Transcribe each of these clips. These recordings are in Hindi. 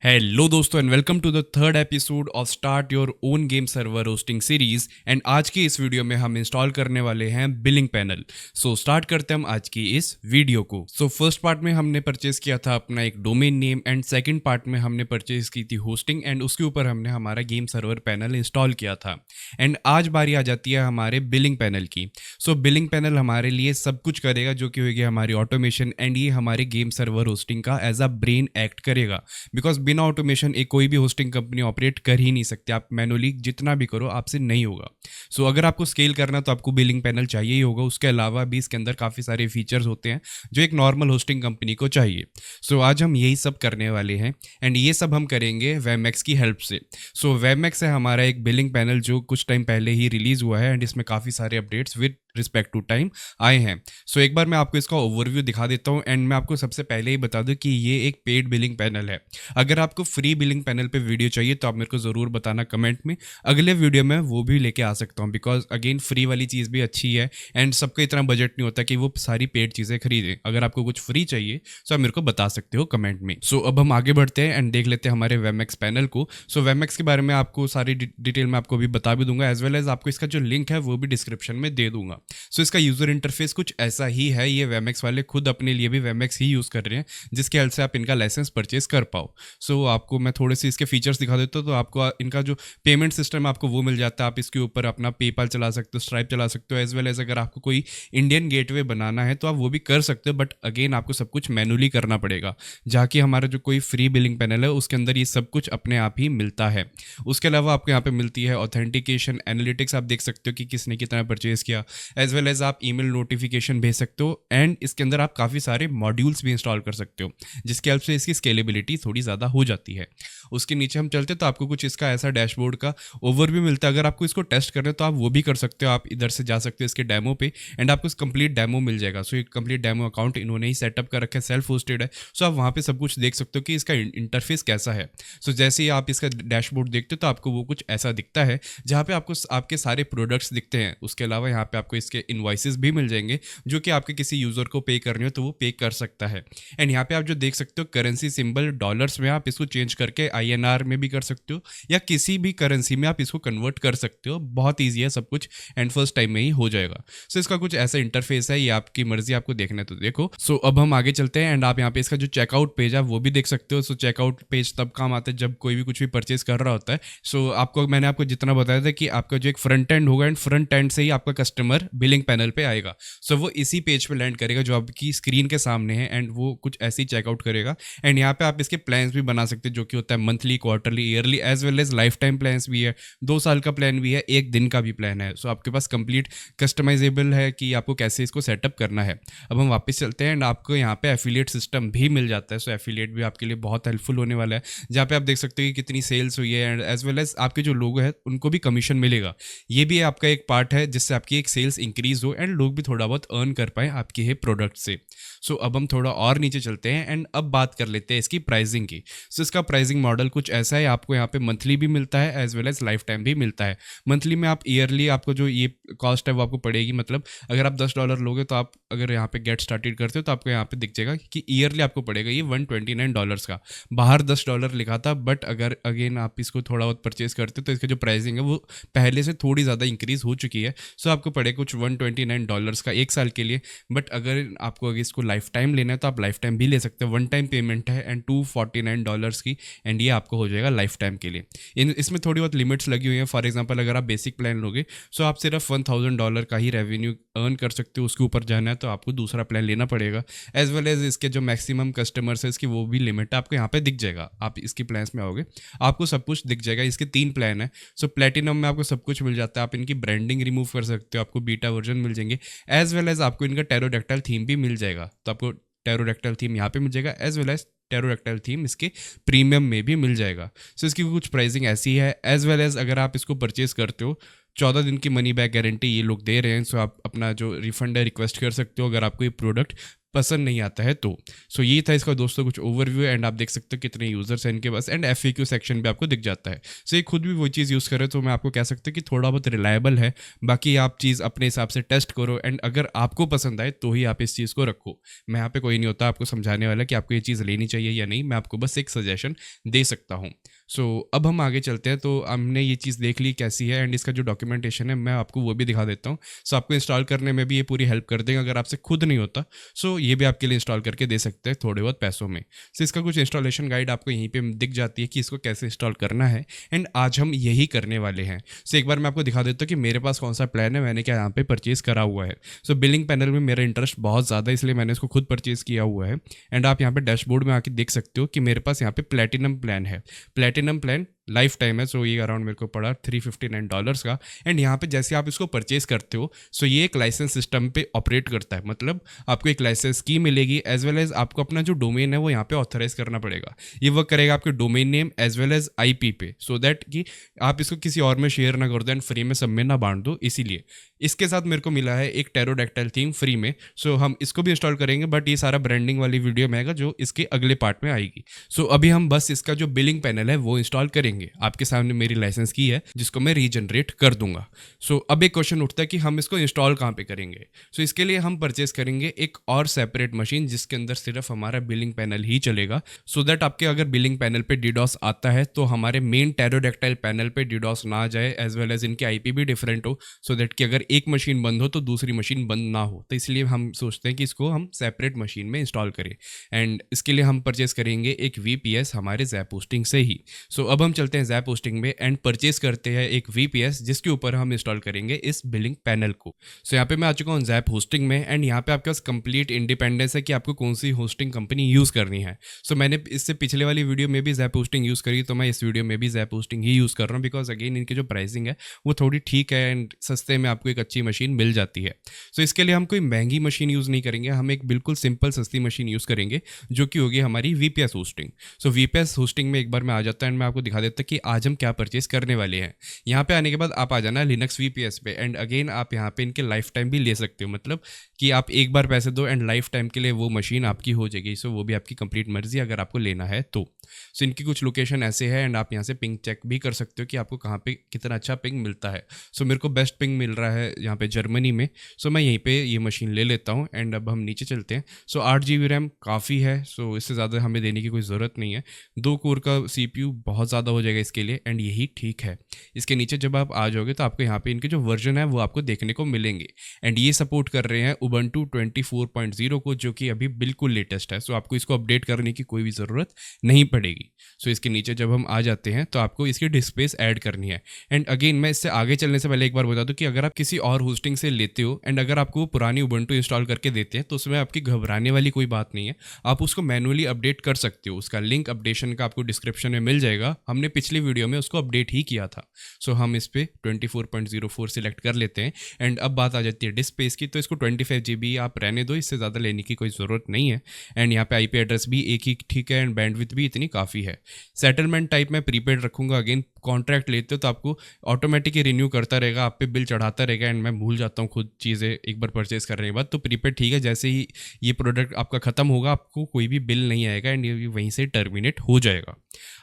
हेलो दोस्तों and welcome to the third episode of start your own game server hosting series. And आज की इस वीडियो में हम इंस्टॉल करने वाले हैं बिलिंग पैनल। सो स्टार्ट करते हैं हम आज की इस वीडियो को। सो फर्स्ट पार्ट में हमने परचेज किया था अपना एक domain name and second part में हमने परचेज की थी होस्टिंग एंड उसके ऊपर हमने हमारा गेम सर्वर पैनल इंस्टॉल किया था। एंड आज बारी आ जाती है हमारे बिलिंग पैनल की। सो बिलिंग पैनल हमारे लिए सब कुछ करेगा, जो कि होगी हमारी ऑटोमेशन एंड ये हमारे गेम सर्वर होस्टिंग का एज अ ब्रेन एक्ट करेगा। बिकॉज बिना ऑटोमेशन एक कोई भी होस्टिंग कंपनी ऑपरेट कर ही नहीं सकती। आप मैनुअली जितना भी करो आपसे नहीं होगा। सो अगर आपको स्केल करना तो आपको बिलिंग पैनल चाहिए ही होगा। उसके अलावा भी इसके अंदर काफ़ी सारे फीचर्स होते हैं जो एक नॉर्मल होस्टिंग कंपनी को चाहिए। सो आज हम यही सब करने वाले हैं एंड ये सब हम करेंगे वेबमैक्स की हेल्प से। सो वेबमैक्स है हमारा एक बिलिंग पैनल जो कुछ टाइम पहले ही रिलीज हुआ है एंड इसमें काफ़ी सारे updates with respect to time आए हैं। सो एक बार मैं आपको इसका ओवरव्यू दिखा देता हूँ एंड मैं आपको सबसे पहले ही बता दूं कि ये एक पेड बिलिंग पैनल है। अगर आपको फ्री बिलिंग पैनल पे वीडियो चाहिए तो आप मेरे को ज़रूर बताना कमेंट में। अगले वीडियो में वो भी लेके आ सकता हूँ बिकॉज अगेन फ्री वाली चीज़ भी अच्छी है एंड सबका इतना बजट नहीं होता कि वो सारी पेड चीज़ें खरीदें। अगर आपको कुछ फ्री चाहिए तो आप मेरे को बता सकते हो कमेंट में। सो अब हम आगे बढ़ते हैं एंड देख लेते हैं हमारे वेबमैक्स पैनल को। सो वेबमैक्स के बारे में आपको सारी डिटेल में आपको भी बता भी दूंगा, एज वेल एज आपको इसका जो लिंक है वो भी डिस्क्रिप्शन में दे दूंगा। सो इसका यूजर इंटरफेस कुछ ऐसा ही है। ये वेबमैक्स वाले खुद अपने लिए भी वेबमैक्स ही यूज़ कर रहे हैं जिसके हेल्प से आप इनका लाइसेंस परचेज कर पाओ। सो आपको मैं थोड़े से इसके फीचर्स दिखा देता हूँ। तो आपको इनका जो पेमेंट सिस्टम आपको वो मिल जाता है। आप इसके ऊपर अपना पेपाल चला सकते हो, स्ट्राइप चला सकते हो, एज वेल एज अगर आपको कोई इंडियन गेटवे बनाना है तो आप वो भी कर सकते हो। बट अगेन आपको सब कुछ मैनुअली करना पड़ेगा। जहाँ कि हमारा जो कोई फ्री बिलिंग पैनल है उसके अंदर ये सब कुछ अपने आप ही मिलता है। उसके अलावा आपको यहाँ पे मिलती है ऑथेंटिकेशन, एनालिटिक्स आप देख सकते हो कि किसने कितना परचेज किया, एज वेल एज आप ईमेल नोटिफिकेशन भेज सकते हो एंड इसके अंदर आप काफ़ी सारे मॉड्यूल्स भी इंस्टॉल कर सकते हो जिसके हेल्प से इसकी स्केलेबिलिटी थोड़ी ज़्यादा हो जाती है। उसके नीचे हम चलते तो आपको कुछ इसका ऐसा डैशबोर्ड का ओवरव्यू मिलता है। अगर आपको इसको टेस्ट करना है तो आप वो भी कर सकते हो। आप इधर से जा सकते हो इसके डेमो पे एंड आपको कंप्लीट डेमो मिल जाएगा। सो एक कंप्लीट डेमो अकाउंट इन्होंने ही सेटअप कर रखा है, सेल्फ होस्टेड है। सो आप वहाँ पे सब कुछ देख सकते हो कि इसका इंटरफेस कैसा है। सो जैसे ही आप इसका डैशबोर्ड देखते हो तो आपको वो कुछ ऐसा दिखता है जहाँ पे आपको आपके सारे प्रोडक्ट्स दिखते हैं। उसके अलावा यहाँ पे आपको इसके इनवॉइसेस भी मिल जाएंगे जो कि आपके किसी यूजर को पे करनी हो तो वो पे कर सकता है। एंड यहाँ पे आप जो देख सकते हो करेंसी सिंबल डॉलर्स में आप इसको चेंज करके INR में भी कर सकते हो या किसी भी करेंसी में आप इसको कन्वर्ट कर सकते हो। बहुत ईजी है सब कुछ एंड फर्स्ट टाइम में ही हो जाएगा। सो इसका कुछ ऐसा इंटरफेस है, ये आपकी मर्जी, आपको देखना है तो देखो। सो अब हम आगे चलते हैं एंड आप यहाँ पे इसका जो चेकआउट पेज है वो भी देख सकते हो। सो चेकआउट पेज तब काम आता है जब कोई भी कुछ भी परचेज कर रहा होता है। सो मैंने आपको जितना बताया था कि आपका जो एक फ्रंट एंड होगा एंड फ्रंट एंड से ही आपका कस्टमर बिलिंग पैनल पे आएगा। सो वो इसी पेज पे लैंड करेगा जो आपकी स्क्रीन के सामने है एंड वो कुछ ऐसे ही चेकआउट करेगा। एंड यहाँ पे आप इसके प्लान्स भी बना सकते हैं जो कि होता है monthly, quarterly, yearly, as well as lifetime plans भी है। 2 साल का प्लान भी है, 1 दिन का भी प्लान है। सो आपके पास कंप्लीट कस्टमाइजेबल है कि आपको कैसे इसको सेटअप करना है। अब हम वापस चलते हैं एंड आपको यहाँ पे एफिलिएट सिस्टम भी मिल जाता है। सो एफिलिएट भी आपके लिए बहुत हेल्पफुल होने वाला है, जहाँ पे आप देख सकते हो कि कितनी सेल्स हुई है एंड एज वेल एज आपके जो लोग हैं उनको भी कमीशन मिलेगा। ये भी आपका एक पार्ट है जिससे आपकी एक सेल्स इंक्रीज हो एंड लोग भी थोड़ा बहुत अर्न कर पाए आपके ही प्रोडक्ट से। सो अब हम थोड़ा और नीचे चलते हैं एंड अब बात कर लेते हैं इसकी प्राइसिंग की। सो इसका प्राइसिंग मॉडल कुछ ऐसा है, आपको यहाँ पे मंथली भी मिलता है as well as lifetime भी मिलता है। मंथली में आप ईयरली आपको जो ये कॉस्ट है वो आपको पड़ेगी, मतलब अगर आप $10 लोगे तो आप अगर यहाँ पे गेट स्टार्टेड करते हो तो आपको यहाँ पे दिख जाएगा कि ईयरली आपको पड़ेगा ये $129 का। बाहर $10 लिखा था बट अगर अगेन आप इसको थोड़ा बहुत परचेज करते हो तो इसका जो प्राइसिंग है वो पहले से थोड़ी ज़्यादा इंक्रीज हो चुकी है। सो आपको पड़ेगा कुछ $129 का 1 साल के लिए। बट अगर आपको अगर इसको लाइफ टाइम लेना है तो आप लाइफ टाइम भी ले सकते हो। 1 टाइम पेमेंट है एंड $249 की एंड ये आपको हो जाएगा लाइफ टाइम के लिए। इसमें थोड़ी बहुत लिमिट्स लगी हुई हैं। फॉर एग्जांपल अगर आप बेसिक प्लान लोगे सो आप सिर्फ $1000 का ही रेवेन्यू अर्न कर सकते हो। उसके ऊपर जाना है तो आपको दूसरा प्लान लेना पड़ेगा। एज वेल एज इसके जो मैक्सिमम कस्टमर्स है इसकी वो भी लिमिट है, आपको यहाँ पे दिख जाएगा। आप इसकी प्लान्स में आओगे आपको सब कुछ दिख जाएगा। इसके 3 प्लान है। सो प्लेटिनम में आपको सब कुछ मिल जाता है, आप इनकी ब्रांडिंग रिमूव कर सकते हो, आपको बीटा वर्जन मिल जाएंगे, एज वेल एज आपको इनका टेरोडैक्टाइल थीम भी मिल जाएगा। तो आपको टेरोडैक्टाइल थीम यहाँ पे मिल जाएगा as well as pterodactyl theme इसके प्रीमियम में भी मिल जाएगा। सो इसकी कुछ प्राइसिंग ऐसी है। एज वेल एज अगर आप इसको परचेज करते हो 14 दिन की मनी बैक गारंटी ये लोग दे रहे हैं। सो आप अपना जो रिफंड है रिक्वेस्ट कर सकते हो अगर आपको ये प्रोडक्ट पसंद नहीं आता है तो। सो ये था इसका दोस्तों कुछ ओवरव्यू, एंड आप देख सकते हो कितने यूजर्स हैं इनके पास, एंड FAQ सेक्शन भी आपको दिख जाता है। सो ये खुद भी वो चीज़ यूज़ करे तो मैं आपको कह सकता हूँ कि थोड़ा बहुत रिलायबल है। बाकी आप चीज़ अपने हिसाब से टेस्ट करो, एंड अगर आपको पसंद आए तो ही आप इस चीज़ को रखो। मैं यहाँ पे कोई नहीं होता आपको समझाने वाला कि आपको ये चीज़ लेनी चाहिए या नहीं, मैं आपको बस एक सजेशन दे सकता हूँ। सो अब हम आगे चलते हैं। तो हमने ये चीज़ देख ली कैसी है, एंड इसका जो डॉक्यूमेंटेशन है मैं आपको वो भी दिखा देता हूँ। सो आपको इंस्टॉल करने में भी ये पूरी हेल्प कर देंगे अगर आपसे खुद नहीं होता। सो ये भी आपके लिए इंस्टॉल करके दे सकते हैं थोड़े बहुत पैसों में। सो इसका कुछ इंस्टॉलेशन गाइड आपको यहीं पे दिख जाती है कि इसको कैसे इंस्टॉल करना है, एंड आज हम यही करने वाले हैं। सो एक बार मैं आपको दिखा देता हूँ कि मेरे पास कौन सा प्लान है, मैंने क्या यहाँ पे परचेज करा हुआ है। सो बिलिंग पैनल में मेरा इंटरेस्ट बहुत ज़्यादा है, इसलिए मैंने इसको खुद परचेज किया हुआ है। एंड आप यहाँ पे डैशबोर्ड में आके देख सकते हो कि मेरे पास यहाँ पे प्लेटिनम प्लान है। प्लेटिनम प्लान लाइफ टाइम है। सो ये अराउंड मेरे को पड़ा $359 का। एंड यहाँ पे जैसे आप इसको परचेज करते हो, सो ये एक लाइसेंस सिस्टम पे ऑपरेट करता है, मतलब आपको एक लाइसेंस की मिलेगी, एज वेल एज आपको अपना जो डोमेन है वो यहाँ पे ऑथराइज करना पड़ेगा। ये वर्क करेगा आपके domain name as well as IP पे, सो दैट कि आप इसको किसी और में शेयर ना कर दो एंड फ्री में सब में ना बांट दो। इसीलिए इसके साथ मेरे को मिला है एक टेरोडैक्टाइल थीम फ्री में। सो हम इसको भी इंस्टॉल करेंगे, बट ये सारा ब्रांडिंग वाली वीडियो में आएगा जो इसके अगले पार्ट में आएगी। सो अभी हम बस इसका जो बिलिंग पैनल है वो इंस्टॉल करेंगे। आपके सामने मेरी लाइसेंस की है जिसको मैं रीजनरेट कर दूंगा। सो अब एक क्वेश्चन उठता है कि हम इसको इंस्टॉल कहाँ पे करेंगे। सो इसके लिए हम परचेस करेंगे एक और सेपरेट मशीन जिसके अंदर सिर्फ हमारा बिलिंग पैनल ही चलेगा, सो दैट आपके अगर बिलिंग पैनल पे DDoS आता है तो हमारे मेन टेरोडैक्टाइल पैनल पे DDoS ना जाए, एज वेल एज इनके IP भी डिफरेंट हो, सो दैट कि अगर एक मशीन बंद हो तो दूसरी मशीन बंद ना हो। तो इसलिए हम सोचते हैं कि इसको हम सेपरेट मशीन में इंस्टॉल करें, एंड इसके लिए हम परचेस करेंगे एक VPS हमारे ज़ैप होस्टिंग से ही। सो अब हम चलते हैं ज़ैप होस्टिंग में एंड परचेस करते हैं एक VPS जिसके ऊपर हम इंस्टॉल करेंगे इस बिलिंग पैनल को। सो यहाँ पे मैं आ चुका हूँ ज़ैप होस्टिंग में, एंड यहाँ पे आपके पास कंप्लीट इंडिपेंडेंस है कि आपको कौन सी होस्टिंग कंपनी यूज़ करनी है। सो मैंने इससे पिछले वाली वीडियो में भी ज़ैप होस्टिंग यूज़ करी, तो मैं इस वीडियो में भी ज़ैप होस्टिंग ही यूज़ कर रहा हूँ, बिकॉज अगेन इनकी जो प्राइसिंग है वो थोड़ी ठीक है एंड सस्ते में आपको एक अच्छी मशीन मिल जाती है। सो इसके लिए हम कोई महंगी मशीन यूज़ नहीं करेंगे, हम एक बिल्कुल सिंपल सस्ती मशीन यूज़ करेंगे जो कि होगी हमारी VPS होस्टिंग। सो VPS होस्टिंग में एक बार मैं आ जाता है एंड मैं आपको दिखा देता कि आज हम क्या परचेस करने वाले हैं। यहाँ पे आने के बाद आप आ जाना लिनक्स VPS पे, एंड अगेन आप यहाँ पे इनके लाइफ टाइम भी ले सकते हो, मतलब कि आप एक बार पैसे दो एंड लाइफ टाइम के लिए वो मशीन आपकी हो जाएगी। सो वो भी आपकी कंप्लीट मर्जी अगर आपको लेना है तो। सो इनकी कुछ लोकेशन ऐसे है, एंड आप यहाँ से पिंग चेक भी कर सकते हो कि आपको कहाँ पे कितना अच्छा पिंग मिलता है। सो मेरे को बेस्ट पिंग मिल रहा है यहाँ पे जर्मनी में। सो मैं यहीं पे ये मशीन ले लेता हूँ, एंड अब हम नीचे चलते हैं। सो 8 GB रैम काफ़ी है, सो इससे ज़्यादा हमें देने की कोई ज़रूरत नहीं है। 2 कोर का CPU बहुत ज़्यादा हो जाएगा इसके लिए, एंड यही ठीक है। इसके नीचे जब आप आ जाओगे तो आपको यहाँ पे इनके जो वर्जन है वो आपको देखने को मिलेंगे, एंड ये सपोर्ट कर रहे हैं Ubuntu 24.0 को, जो कि अभी बिल्कुल लेटेस्ट है। सो आपको इसको अपडेट करने की कोई भी ज़रूरत नहीं पड़ेगी। सो इसके नीचे जब हम आ जाते हैं तो आपको इसकी डिस्क स्पेस ऐड करनी है। एंड अगेन मैं इससे आगे चलने से पहले एक बार बता दूं कि अगर आप किसी और होस्टिंग से लेते हो एंड अगर आपको वो पुरानी Ubuntu इंस्टॉल करके देते हैं तो उसमें आपकी घबराने वाली कोई बात नहीं है, आप उसको मैनुअली अपडेट कर सकते हो। उसका लिंक अपडेशन का आपको डिस्क्रिप्शन में मिल जाएगा, हमने पिछली वीडियो में उसको अपडेट ही किया था। सो हम इस पे 24.04 सिलेक्ट कर लेते हैं, एंड अब बात आ जाती है डिस्क स्पेस की, तो इसको 25 GB आप रहने दो, इससे ज़्यादा लेने की कोई ज़रूरत नहीं है। एंड यहाँ पे IP एड्रेस भी एक ही ठीक है, एंड बैंडविड्थ भी इतनी काफ़ी है। सेटलमेंट टाइप में प्रीपेड रखूंगा, अगेन कॉन्ट्रैक्ट लेते हो तो आपको ऑटोमेटिक रिन्यू करता रहेगा, आप पे बिल चढ़ाता रहेगा, एंड मैं भूल जाता हूँ खुद चीज़ें एक बार परचेस करने के बाद। तो प्रीपेड ठीक है, जैसे ही ये प्रोडक्ट आपका ख़त्म होगा आपको कोई भी बिल नहीं आएगा, एंड ये वहीं से टर्मिनेट हो जाएगा।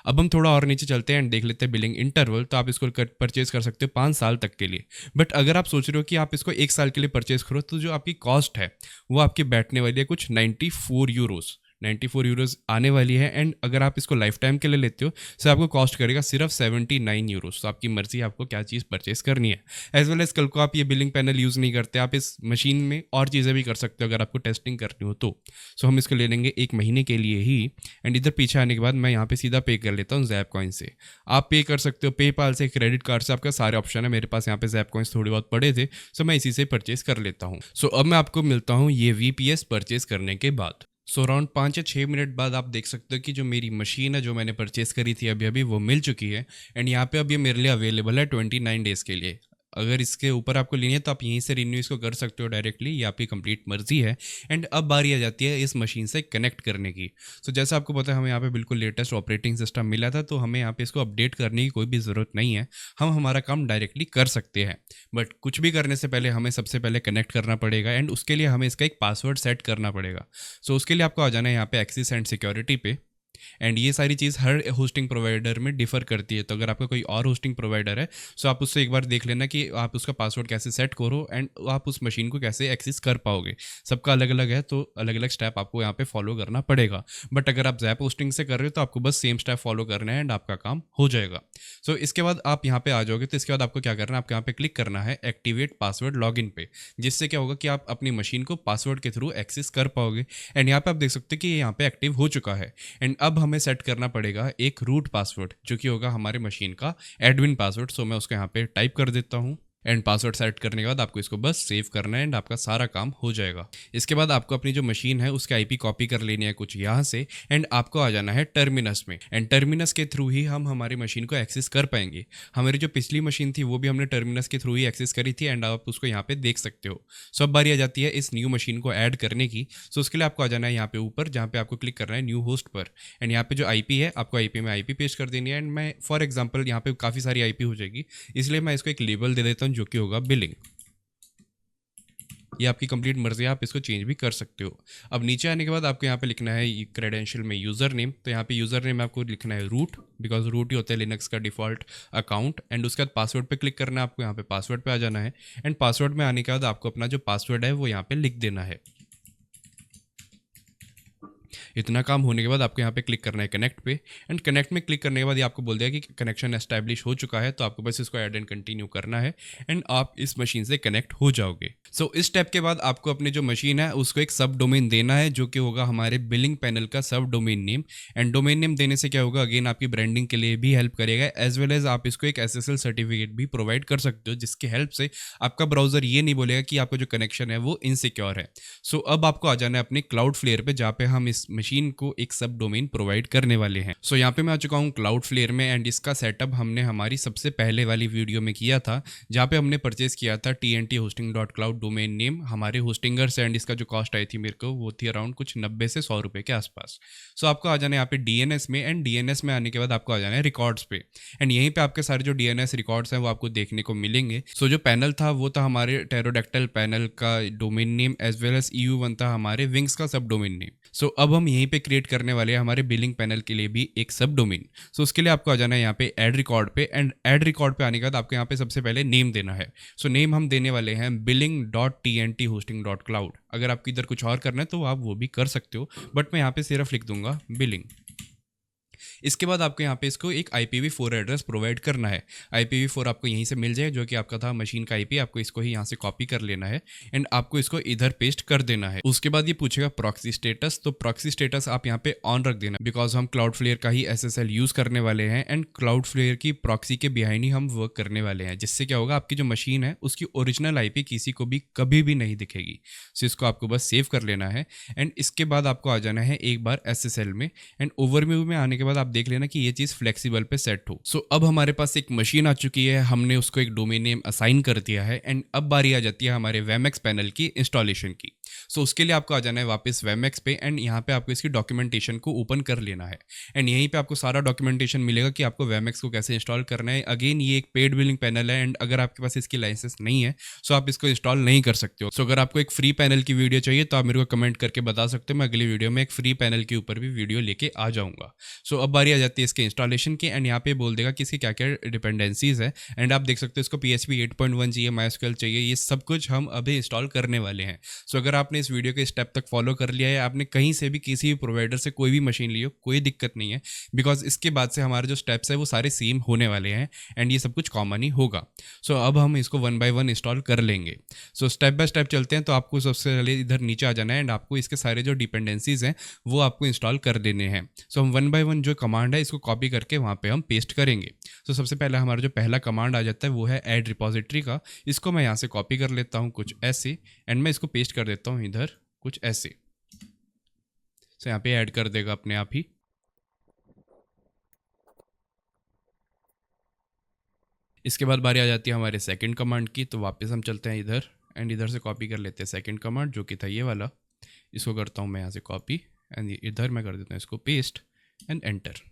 अब हम थोड़ा और नीचे चलते हैं एंड देख लेते हैं बिलिंग इंटरवल। तो आप इसको परचेज कर सकते हो 5 साल तक के लिए, बट अगर आप सोच रहे हो कि आप इसको 1 साल के लिए परचेज करो तो जो आपकी कॉस्ट है वो आपकी बैठने वाली है कुछ 94 यूरोज़ आने वाली है। एंड अगर आप इसको लाइफ टाइम के लिए लेते हो तो आपको कॉस्ट करेगा सिर्फ 79 यूरोज़। तो आपकी मर्जी है आपको क्या चीज़ परचेस करनी है। एज वेल एज कल को आप ये बिलिंग पैनल यूज़ नहीं करते, आप इस मशीन में और चीज़ें भी कर सकते हो अगर आपको टेस्टिंग करनी हो तो। सो हम इसको ले लेंगे 1 महीने के लिए ही, एंड इधर पीछे आने के बाद मैं यहाँ पे सीधा पे कर लेता हूँ ज़ैप कॉइन से। आप पे कर सकते हो पेपाल से, क्रेडिट कार्ड से, आपका सारे ऑप्शन है। मेरे पास यहाँ पे ज़ैप कॉइन्स थोड़े बहुत पड़े थे, सो मैं इसी से परचेस कर लेता हूँ। सो अब मैं आपको मिलता हूँ ये VPS परचेस करने के बाद। सो अराउंड 5 या 6 मिनट बाद आप देख सकते हो कि जो मेरी मशीन है जो मैंने परचेस करी थी अभी अभी वो मिल चुकी है, एंड यहाँ पे अब ये मेरे लिए अवेलेबल है 29 डेज़ के लिए। अगर इसके ऊपर आपको लेनी है तो आप यहीं से रिन्यू इसको कर सकते हो डायरेक्टली, ये आपकी कंप्लीट मर्जी है। एंड अब बारी आ जाती है इस मशीन से कनेक्ट करने की। सो जैसा आपको पता है हमें यहाँ पे बिल्कुल लेटेस्ट ऑपरेटिंग सिस्टम मिला था, तो हमें यहाँ पे इसको अपडेट करने की कोई भी ज़रूरत नहीं है, हम हमारा काम डायरेक्टली कर सकते हैं। बट कुछ भी करने से पहले हमें सबसे पहले कनेक्ट करना पड़ेगा, एंड उसके लिए हमें इसका एक पासवर्ड सेट करना पड़ेगा। सो उसके लिए आपको आ जाना है यहाँ पे एक्सेस एंड सिक्योरिटी पे। एंड ये सारी चीज़ हर होस्टिंग प्रोवाइडर में डिफर करती है, तो अगर आपका कोई और होस्टिंग प्रोवाइडर है सो आप उससे एक बार देख लेना कि आप उसका पासवर्ड कैसे सेट करो एंड आप उस मशीन को कैसे एक्सेस कर पाओगे। सबका अलग अलग है, तो अलग अलग स्टेप आपको यहाँ पे फॉलो करना पड़ेगा। बट अगर आप जैप होस्टिंग से कर रहे हो तो आपको बस सेम स्टेप फॉलो करना है एंड आपका काम हो जाएगा। सो इसके बाद आप यहाँ पे आ जाओगे, तो इसके बाद आपको क्या करना है, आपको यहाँ पे क्लिक करना है एक्टिवेट पासवर्ड लॉगिन पे, जिससे क्या होगा कि आप अपनी मशीन को पासवर्ड के थ्रू एक्सेस कर पाओगे। एंड यहाँ पे आप देख सकते हो कि ये यहाँ पे एक्टिव हो चुका है। एंड अब हमें सेट करना पड़ेगा एक रूट पासवर्ड, जो कि होगा हमारे मशीन का एडमिन पासवर्ड। सो मैं उसको यहाँ पे टाइप कर देता हूँ। एंड पासवर्ड सेट करने के बाद आपको इसको बस सेव करना है एंड आपका सारा काम हो जाएगा। इसके बाद आपको अपनी जो मशीन है उसकी आईपी कॉपी कर लेनी है कुछ यहाँ से, एंड आपको आ जाना है टर्मिनस में। एंड टर्मिनस के थ्रू ही हम हमारी मशीन को एक्सेस कर पाएंगे। हमारी जो पिछली मशीन थी वो भी हमने टर्मिनस के थ्रू ही एक्सेस करी थी, एंड आप उसको यहाँ पे देख सकते हो। सो अब बारी आ जाती है इस न्यू मशीन को ऐड करने की। सो उसके लिए आपको आ जाना है यहाँ पे ऊपर, जहाँ पे आपको क्लिक करना है न्यू होस्ट पर। एंड यहाँ पे जो आईपी है आपको आईपी में आईपी पेस्ट कर देनी है। एंड मैं फॉर एग्जांपल यहाँ पे काफ़ी सारी आईपी हो जाएगी, इसलिए मैं इसको एक लेबल दे देता हूँ जो कि होगा बिलिंग। ये आपकी कंप्लीट मर्जी है, आप इसको चेंज भी कर सकते हो। अब नीचे आने के बाद आपको यहाँ पे लिखना है क्रेडेंशियल में यूज़र नेम, तो यहाँ पे यूज़र नेम आपको लिखना है रूट, बिकॉज रूट ही होता है लिनक्स का डिफ़ॉल्ट अकाउंट। एंड उसके बाद पासवर्ड पे क्लिक करना है, आपको यहाँ पे पासवर्ड पे आ जाना है। एंड पासवर्ड में आने के बाद आपको अपना जो पासवर्ड है वो यहाँ पे लिख देना है। इतना काम होने के बाद आपको यहाँ पे क्लिक करना है कनेक्ट पे। एंड कनेक्ट में क्लिक करने के बाद ये आपको बोल दिया कि कनेक्शन एस्टैब्लिश हो चुका है, तो आपको बस इसको ऐड एंड कंटिन्यू करना है एंड आप इस मशीन से कनेक्ट हो जाओगे। सो इस स्टेप के बाद आपको अपनी जो मशीन है उसको एक सब डोमेन देना है, जो कि होगा हमारे बिलिंग पैनल का सब domain name. And domain name देने से क्या होगा, अगेन आपकी ब्रांडिंग के लिए भी हेल्प करेगा, एज वेल एज आप इसको एक एसएसएल सर्टिफिकेट भी प्रोवाइड कर सकते हो, जिसकी हेल्प से आपका ब्राउजर ये नहीं बोलेगा कि आपका जो कनेक्शन है वो इनसिक्योर है। सो अब आपको आ जाना है अपने क्लाउड फ्लेयर पे, जहाँ पे हम इस मशीन को एक सब डोमेन प्रोवाइड करने वाले हैं। सो यहाँ पे मैं आ चुका हूँ क्लाउड फ्लेयर में, एंड इसका सेटअप हमने हमारी सबसे पहले वाली वीडियो में किया था, जहाँ पे हमने परचेज किया था tnthosting.cloud डोमेन नेम हमारे होस्टिंगर से। एंड इसका जो कॉस्ट आई थी मेरे को वो थी अराउंड कुछ 90 से 100 रुपए के आसपास। सो आपको आ जाना है यहाँ पे डीएनएस में, एंड डीएनएस में आने के बाद आपको आ जाना है रिकॉर्ड्स पे। एंड यहीं पे आपके सारे जो डीएनएस रिकॉर्ड्स हैं वो आपको देखने को मिलेंगे। सो जो पैनल था वो था हमारे टेरोडेक्टल पैनल का domain name, as well as EU1 था हमारे विंग्स का सब डोमेन नेम। सो अब हम यहीं पे क्रिएट करने वाले हैं हमारे बिलिंग पैनल के लिए भी एक सब डोमेन। सो उसके लिए आपको आ जाना है यहाँ पे ऐड रिकॉर्ड पे। एंड ऐड रिकॉर्ड पे आने के बाद आपको यहाँ पे सबसे पहले नेम देना है। सो नेम हम देने वाले हैं billing.tnthosting.cloud। अगर आपको इधर कुछ और करना है तो आप वो भी कर सकते हो, बट मैं यहाँ पे सिर्फ लिख दूंगा बिलिंग। इसके बाद आपको यहाँ पे इसको एक IPv4 एड्रेस प्रोवाइड करना है। IPv4 आपको यहीं से मिल जाए, जो कि आपका था मशीन का IP। आपको इसको ही यहाँ से कॉपी कर लेना है एंड आपको इसको इधर पेस्ट कर देना है। उसके बाद ये पूछेगा प्रॉक्सी स्टेटस, तो प्रॉक्सी स्टेटस आप यहाँ पे ऑन रख देना, बिकॉज हम क्लाउड फ्लेयर का ही SSL यूज करने वाले हैं एंड क्लाउड फ्लेयर की प्रॉक्सी के बिहाइंड ही हम वर्क करने वाले हैं, जिससे क्या होगा आपकी जो मशीन है उसकी ओरिजिनल IP किसी को भी कभी भी नहीं दिखेगी। सो इसको आपको बस सेव कर लेना है। एंड इसके बाद आपको आ जाना है एक बार SSL में, एंड ओवरव्यू में आने के बाद आप देख लेना कि ये चीज फ्लेक्सिबल पे सेट हो। सो अब हमारे पास एक मशीन आ चुकी है, हमने उसको एक डोमेन नेम असाइन कर दिया है। एंड अब बारी आ जाती है हमारे वेमएक्स पैनल की इंस्टॉलेशन की। सो उसके लिए आपको आ जाना है वापस वेमएक्स पे, एंड यहाँ पे आपको इसकी डॉक्यूमेंटेशन को ओपन कर लेना है। एंड यहीं पे आपको सारा डॉक्यूमेंटेशन मिलेगा कि आपको वेमएक्स को कैसे इंस्टॉल करना है। अगेन ये एक पेड बिलिंग पैनल है, एंड अगर आपके पास इसकी लाइसेंस नहीं है सो आप इसको इंस्टॉल नहीं कर सकते हो। सो अगर आपको एक फ्री पैनल की वीडियो चाहिए तो आप मेरे को कमेंट करके बता सकते हो, मैं अगली वीडियो में एक फ्री पैनल के ऊपर भी वीडियो लेके आ जाऊंगा। सो अब बारी आ जाती है इसके इंस्टॉलेशन की, एंड यहाँ पे बोल देगा कि इसकी क्या क्या डिपेंडेंसीज है। एंड आप देख सकते हो इसको PHP 8.1 चाहिए, MySQL चाहिए, ये सब कुछ हम अभी इंस्टॉल करने वाले हैं। सो अगर आपने इस वीडियो के स्टेप तक फॉलो कर लिया है, आपने कहीं से भी किसी भी प्रोवाइडर से कोई भी मशीन ली हो, कोई दिक्कत नहीं है, बिकॉज इसके बाद से हमारे जो स्टेप्स है वो सारे सेम होने वाले हैं एंड ये सब कुछ कॉमन ही होगा। सो अब हम इसको 1 by 1 इंस्टॉल कर लेंगे। सो स्टेप बाय स्टेप चलते हैं। तो आपको सबसे पहले इधर नीचे आ जाना है एंड आपको इसके सारे जो डिपेंडेंसीज हैं वो आपको इंस्टॉल कर देने हैं। सो हम 1 by 1 जो कमांड है इसको कॉपी करके वहाँ पे हम पेस्ट करेंगे। तो सबसे पहले हमारा जो पहला कमांड आ जाता है वो है ऐड रिपोजिटरी का। इसको मैं यहाँ से कॉपी कर लेता हूँ कुछ ऐसे, एंड मैं इसको पेस्ट कर देता हूँ इधर कुछ ऐसे। सो यहाँ पे ऐड कर देगा अपने आप ही। इसके बाद बारी आ जाती है हमारे सेकंड कमांड की, तो वापस हम चलते हैं इधर एंड इधर से कॉपी कर लेते हैं सेकंड कमांड जो कि था ये वाला। इसको करता हूँ मैं यहाँ से कॉपी एंड इधर मैं कर देता हूँ इसको पेस्ट एंड एंटर।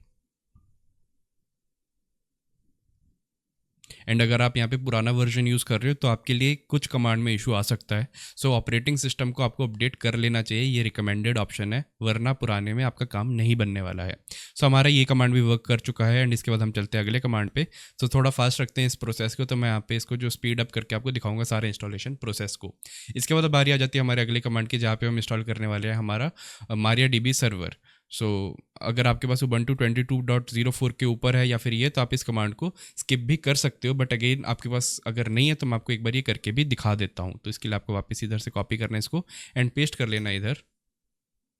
एंड अगर आप यहाँ पे पुराना वर्जन यूज़ कर रहे हो तो आपके लिए कुछ कमांड में इशू आ सकता है। सो ऑपरेटिंग सिस्टम को आपको अपडेट कर लेना चाहिए, ये रिकमेंडेड ऑप्शन है, वरना पुराने में आपका काम नहीं बनने वाला है। सो हमारा ये कमांड भी वर्क कर चुका है एंड इसके बाद हम चलते हैं अगले कमांड पे। तो थोड़ा फास्ट रखते हैं इस प्रोसेस को, तो मैं यहाँ पे इसको जो स्पीड अप करके आपको दिखाऊंगा सारे इंस्टॉलेशन प्रोसेस को। इसके बाद बारी आ जाती है हमारे अगले कमांड की, जहाँ पे हम इंस्टॉल करने वाले हैं हमारा MariaDB सर्वर। सो अगर आपके पास Ubuntu 22.04 के ऊपर है या फिर ये, तो आप इस कमांड को स्किप भी कर सकते हो, बट अगेन आपके पास अगर नहीं है तो मैं आपको एक बार ये करके भी दिखा देता हूँ। तो इसके लिए आपको वापस इधर से कॉपी करना है इसको एंड पेस्ट कर लेना इधर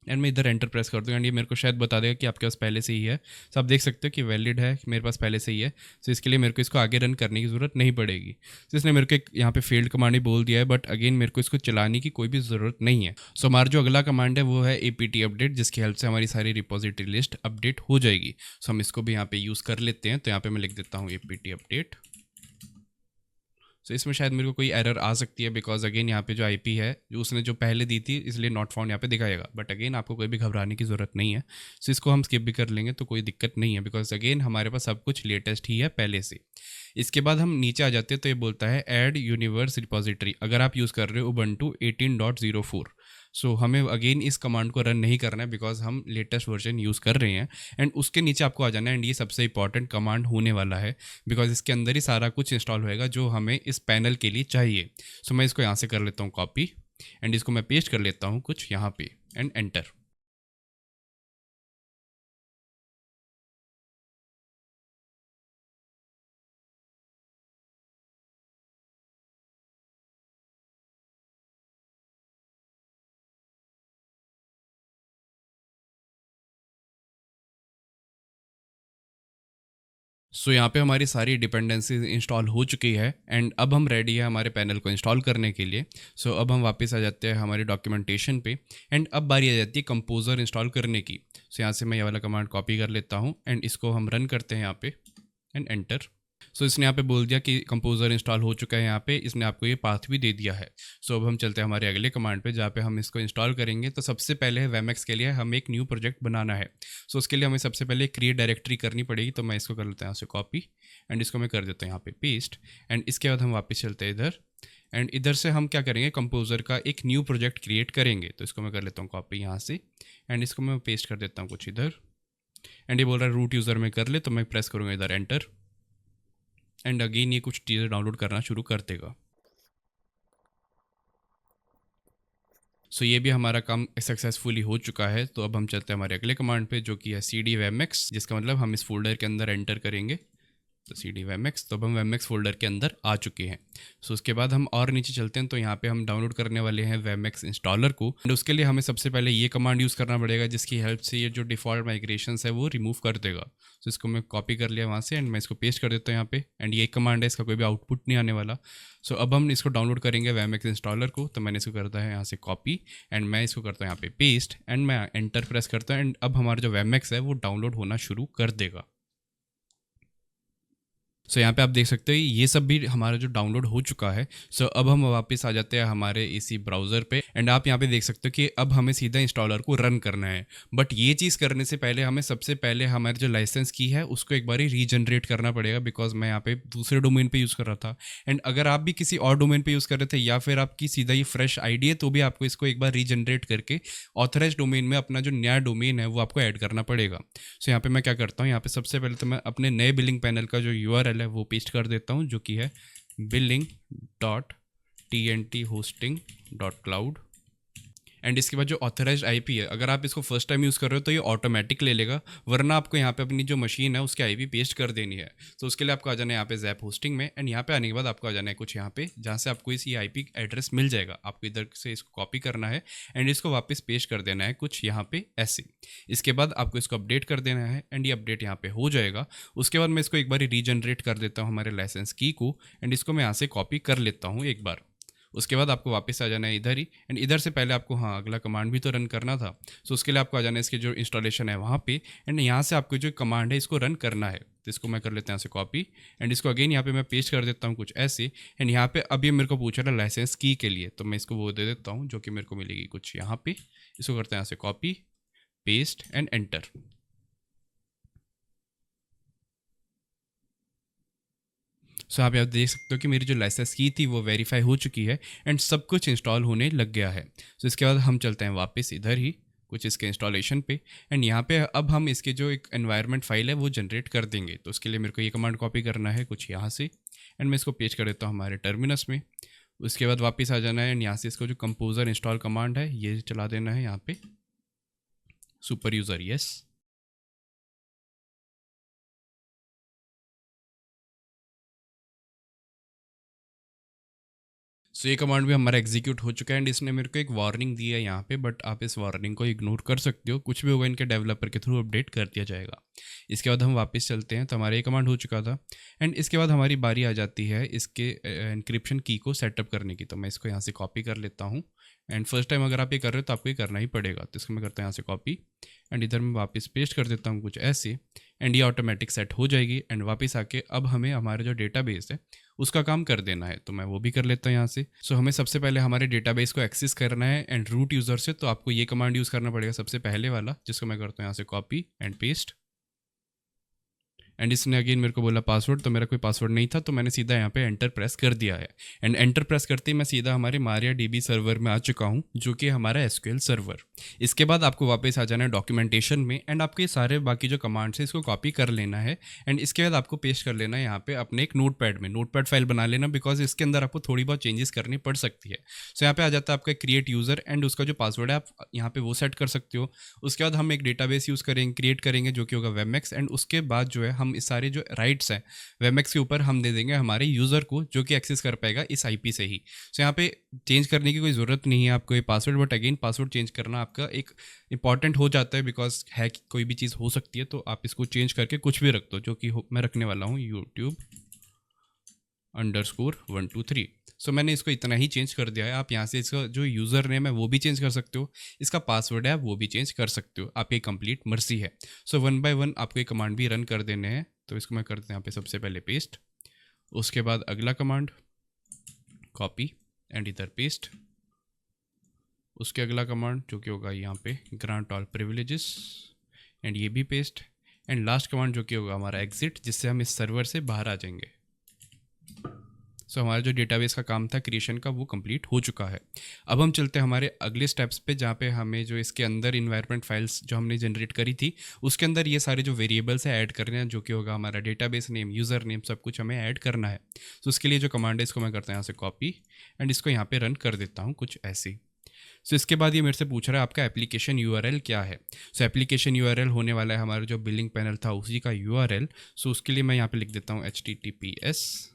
एंड मैं इधर एंटर प्रेस कर दूँ एंड ये मेरे को शायद बता देगा कि आपके पास पहले से ही है। सो आप देख सकते हो कि वैलिड है, मेरे पास पहले से ही है। सो इसके लिए मेरे को इसको आगे रन करने की ज़रूरत नहीं पड़ेगी। तो इसने मेरे को एक यहाँ पे फेल्ड कमांड ही बोल दिया है, बट अगेन मेरे को इसको चलाने की कोई भी ज़रूरत नहीं है। सो हमारा जो अगला कमांड है वो है apt अपडेट, जिसकी हेल्प से हमारी सारी रिपोजिटरी लिस्ट अपडेट हो जाएगी। सो हम इसको भी यहाँ पे यूज़ कर लेते हैं। तो यहाँ पे मैं लिख देता हूँ apt अपडेट। सो इसमें शायद मेरे को कोई एरर आ सकती है, बिकॉज अगेन यहाँ पे जो आईपी है जो उसने जो पहले दी थी, इसलिए नॉट फाउंड यहाँ पे दिखाएगा, बट अगेन आपको कोई भी घबराने की ज़रूरत नहीं है। सो इसको हम स्किप भी कर लेंगे तो कोई दिक्कत नहीं है, बिकॉज अगेन हमारे पास सब कुछ लेटेस्ट ही है पहले से। इसके बाद हम नीचे आ जाते हैं तो ये बोलता है ऐड यूनिवर्स रिपोजिटरी, अगर आप यूज़ कर रहे हो Ubuntu 18.04। सो हमें अगेन इस कमांड को रन नहीं करना है, बिकॉज हम लेटेस्ट वर्जन यूज़ कर रहे हैं। एंड उसके नीचे आपको आ जाना है एंड ये सबसे इंपॉर्टेंट कमांड होने वाला है, बिकॉज इसके अंदर ही सारा कुछ इंस्टॉल होएगा जो हमें इस पैनल के लिए चाहिए। सो मैं इसको यहाँ से कर लेता हूँ कॉपी एंड इसको मैं पेस्ट कर लेता हूँ कुछ यहाँ पे एंड एंटर। सो यहाँ पे हमारी सारी डिपेंडेंसीज इंस्टॉल हो चुकी है एंड अब हम रेडी है हमारे पैनल को इंस्टॉल करने के लिए। सो अब हम वापस आ जाते हैं हमारी डॉक्यूमेंटेशन पे एंड अब बारी आ जाती है कंपोजर इंस्टॉल करने की। सो यहाँ से मैं ये वाला कमांड कॉपी कर लेता हूँ एंड इसको हम रन करते हैं यहाँ पे एंड एंटर। सो इसने यहाँ पे बोल दिया कि कंपोजर इंस्टॉल हो चुका है, यहाँ पे इसने आपको ये पाथ भी दे दिया है। सो अब हम चलते हैं हमारे अगले कमांड पे, जहाँ पे हम इसको इंस्टॉल करेंगे। तो सबसे पहले है वेमेक्स के लिए हमें एक न्यू प्रोजेक्ट बनाना है। सो उसके लिए हमें सबसे पहले क्रिएट डायरेक्टरी करनी पड़ेगी। तो मैं इसको कर लेता हूँ यहाँ से कॉपी एंड इसको मैं कर देता हूँ यहाँ पे पेस्ट एंड इसके बाद हम वापस चलते हैं इधर एंड इधर से हम क्या करेंगे, कंपोजर का एक न्यू प्रोजेक्ट क्रिएट करेंगे। तो इसको मैं कर लेता हूँ कॉपी यहाँ से एंड इसको मैं पेस्ट कर देता हूँ कुछ इधर एंड ये बोल रहा है रूट यूज़र में कर ले, तो मैं प्रेस करूँगा इधर एंटर एंड अगेन ये कुछ चीज़ें डाउनलोड करना शुरू कर देगा। सो ये भी हमारा काम सक्सेसफुली हो चुका है। तो अब हम चलते हैं हमारे अगले कमांड पे, जो कि है cd वेमेक्स, जिसका मतलब हम इस फोल्डर के अंदर एंटर करेंगे। तो cd वेमेक्स, तो अब हम वेमेक्स फोल्डर के अंदर आ चुके हैं। सो उसके बाद हम और नीचे चलते हैं, तो यहाँ पे हम डाउनलोड करने वाले हैं वेमेक्स इंस्टॉलर को एंड उसके लिए हमें सबसे पहले ये कमांड यूज़ करना पड़ेगा, जिसकी हेल्प से ये जो डिफ़ॉल्ट माइग्रेशंस है वो रिमूव कर देगा। सो इसको मैं कॉपी कर लिया वहाँ से एंड मैं इसको पेस्ट कर देता हूँ यहाँ पे एंड ये कमांड है, इसका कोई भी आउटपुट नहीं आने वाला। सो अब हम इसको डाउनलोड करेंगे वेमेक्स इंस्टॉलर को। तो मैंने इसको करता है यहाँ से कॉपी एंड मैं इसको करता हूँ यहाँ पे पेस्ट एंड मैं एंटर प्रेस करता हूँ एंड अब हमारा जो वेमेक्स है वो डाउनलोड होना शुरू कर देगा। सो यहाँ पे आप देख सकते हो ये सब भी हमारा जो डाउनलोड हो चुका है। सो अब हम वापस आ जाते हैं हमारे इसी ब्राउज़र पे एंड आप यहाँ पे देख सकते हो कि अब हमें सीधा इंस्टॉलर को रन करना है। बट ये चीज़ करने से पहले हमें सबसे पहले हमारे जो लाइसेंस की है उसको एक बार रीजनरेट करना पड़ेगा, बिकॉज मैं यहाँ पे दूसरे डोमेन पे यूज़ कर रहा था एंड अगर आप भी किसी और डोमेन पे यूज़ कर रहे थे या फिर आपकी सीधा ये फ्रेश आईडी है, तो भी आपको इसको एक बार रीजनरेट करके ऑथराइज डोमेन में अपना जो नया डोमेन है वो आपको ऐड करना पड़ेगा। सो यहाँ पे मैं क्या करता हूँ, यहाँ पे सबसे पहले तो मैं अपने नए बिलिंग पैनल का जो URL है वो पेस्ट कर देता हूँ, जो कि है billing.tnthosting.cloud एंड इसके बाद जो ऑथराइज्ड आईपी है, अगर आप इसको फर्स्ट टाइम यूज़ कर रहे हो तो ये ऑटोमेटिक ले लेगा, वरना आपको यहाँ पे अपनी जो मशीन है उसकी आईपी पेस्ट कर देनी है। तो उसके लिए आपको आ जाना है यहाँ पे जैप होस्टिंग में एंड यहाँ पे आने के बाद आपको आ जाना है कुछ यहाँ पे, जहाँ से आपको इस आईपी एड्रेस मिल जाएगा। आपको इधर से इसको कॉपी करना है एंड इसको वापस पेस्ट कर देना है कुछ यहाँ पे ऐसे। इसके बाद आपको इसको अपडेट कर देना है एंड ये अपडेट यहाँ पे हो जाएगा। उसके बाद मैं इसको एक बार रीजनरेट कर देता हूँ हमारे लाइसेंस की को एंड इसको मैं यहाँ से कॉपी कर लेता हूँ एक बार। उसके बाद आपको वापस आ जाना है इधर ही एंड इधर से पहले आपको अगला कमांड भी तो रन करना था। सो उसके लिए आपको आ जाना है इसके जो इंस्टॉलेशन है वहाँ पे एंड यहाँ से आपको जो कमांड है इसको रन करना है। तो इसको मैं कर लेता हूँ यहाँ से कॉपी एंड इसको अगेन यहाँ पे मैं पेस्ट कर देता हूँ कुछ ऐसे। एंड यहाँ पे अब ये मेरे को पूछ रहा है लाइसेंस की के लिए, तो मैं इसको वो दे देता हूँ जो कि मेरे को मिलेगी कुछ यहाँ पे। इसको करते हैं यहाँ से कॉपी पेस्ट एंड एंटर। सो यहाँ पे आप देख सकते हो कि मेरी जो लाइसेंस की थी वो वेरीफाई हो चुकी है एंड सब कुछ इंस्टॉल होने लग गया है। सो इसके बाद हम चलते हैं वापस इधर ही कुछ इसके इंस्टॉलेशन पे एंड यहाँ पे अब हम इसके जो एक एनवायरनमेंट फाइल है वो जनरेट कर देंगे। तो उसके लिए मेरे को ये कमांड कॉपी करना है कुछ यहाँ से एंड मैं इसको पेस्ट कर देता हूँ हमारे टर्मिनस में। उसके बाद वापस आ जाना है एंड यहाँ से इसको जो कंपोजर इंस्टॉल कमांड है ये चला देना है यहाँ पे सुपर यूज़र यस। सो ये कमांड भी हमारा एग्जीक्यूट हो चुका है एंड इसने मेरे को एक वार्निंग दी है यहाँ पे, बट आप इस वार्निंग को इग्नोर कर सकते हो, कुछ भी होगा इनके डेवलपर के थ्रू अपडेट कर दिया जाएगा। इसके बाद हम वापस चलते हैं, तो हमारा ये कमांड हो चुका था एंड इसके बाद हमारी बारी आ जाती है इसके एनक्रिप्शन की को सेटअप करने की। तो मैं इसको यहाँ से कॉपी कर लेता हूँ एंड फर्स्ट टाइम अगर आप ये कर रहे हो तो आपको ये करना ही पड़ेगा। तो इसको मैं करता हूँ यहाँ से कॉपी एंड इधर मैं वापस पेस्ट कर देता हूँ कुछ ऐसे एंड ये ऑटोमेटिक सेट हो जाएगी एंड वापस आके अब हमें हमारा जो डेटाबेस है उसका काम कर देना है। तो मैं वो भी कर लेता हूँ यहाँ से। सो हमें सबसे पहले हमारे डेटाबेस को एक्सेस करना है एंड रूट यूज़र से, तो आपको ये कमांड यूज़ करना पड़ेगा सबसे पहले वाला, जिसको मैं करता हूँ यहाँ से कॉपी एंड पेस्ट। एंड इसने अगेन मेरे को बोला पासवर्ड, तो मेरा कोई पासवर्ड नहीं था तो मैंने सीधा यहाँ पे एंटर प्रेस कर दिया है एंड एंटर प्रेस करते ही मैं सीधा हमारे मारिया डीबी सर्वर में आ चुका हूँ जो कि हमारा एसक्यूएल सर्वर। इसके बाद आपको वापस आ जाना है डॉक्यूमेंटेशन में एंड आपके सारे बाकी जो कमांड्स है इसको कॉपी कर लेना है एंड इसके बाद आपको पेस्ट कर लेना है यहाँ पे अपने एक नोटपैड में, नोटपैड फाइल बना लेना बिकॉज इसके अंदर आपको थोड़ी बहुत चेंजेस करनी पड़ सकती है। सो यहाँ पे आ जाता है आपका क्रिएट यूज़र एंड उसका जो पासवर्ड है आप यहाँ पे वो सेट कर सकते हो। उसके बाद हम एक डेटाबेस यूज़ करेंगे, क्रिएट करेंगे जो कि होगा वेबमैक्स एंड उसके बाद जो है हम इस सारे जो राइट्स हैं वेबमैक्स के ऊपर हम दे देंगे हमारे यूज़र को जो कि एक्सेस कर पाएगा इस आईपी से ही। सो यहाँ पे चेंज करने की कोई ज़रूरत नहीं है आपको ये password, but again password change करना आपका एक इंपॉर्टेंट हो जाता है बिकॉज है कि कोई भी चीज़ हो सकती है, तो आप इसको चेंज करके कुछ भी रख दो जो कि मैं रखने वाला हूँ YouTube_123। सो मैंने इसको इतना ही चेंज कर दिया है। आप यहाँ से इसका जो यूज़र नेम है वो भी चेंज कर सकते हो, इसका पासवर्ड है आप वो भी चेंज कर सकते हो, आपकी कंप्लीट मर्जी है। सो वन बाय वन आपको ये कमांड भी रन कर देने हैं। तो इसको मैं करते हैं यहाँ पे सबसे पहले पेस्ट, उसके बाद अगला कमांड कॉपी एंड इधर पेस्ट, उसके अगला कमांड जो कि होगा यहाँ पे ग्रांट ऑल प्रिविलेजेस एंड ये भी पेस्ट एंड लास्ट कमांड जो कि होगा हमारा एग्जिट, जिससे हम इस सर्वर से बाहर आ जाएंगे। सो हमारा जो डेटाबेस का काम था क्रिएशन का वो कंप्लीट हो चुका है। अब हम चलते हैं हमारे अगले स्टेप्स पे जहाँ पे हमें जो इसके अंदर इन्वायरमेंट फाइल्स जो हमने जनरेट करी थी उसके अंदर ये सारे जो वेरिएबल्स है ऐड करने हैं जो कि होगा हमारा डेटाबेस नेम, यूज़र नेम, सब कुछ हमें ऐड करना है। तो उसके लिए जो कमांड है इसको मैं करता हूँ यहाँ से कॉपी एंड इसको यहाँ पे रन कर देता हूँ कुछ ऐसे। सो इसके बाद ये मेरे से पूछ रहा है आपका एप्लीकेशन यूआरएल क्या है। सो एप्लीकेशन यूआरएल होने वाला है हमारा जो बिलिंग पैनल था उसी का यूआरएल। सो उसके लिए मैं यहाँ पे लिख देता हूँ https:/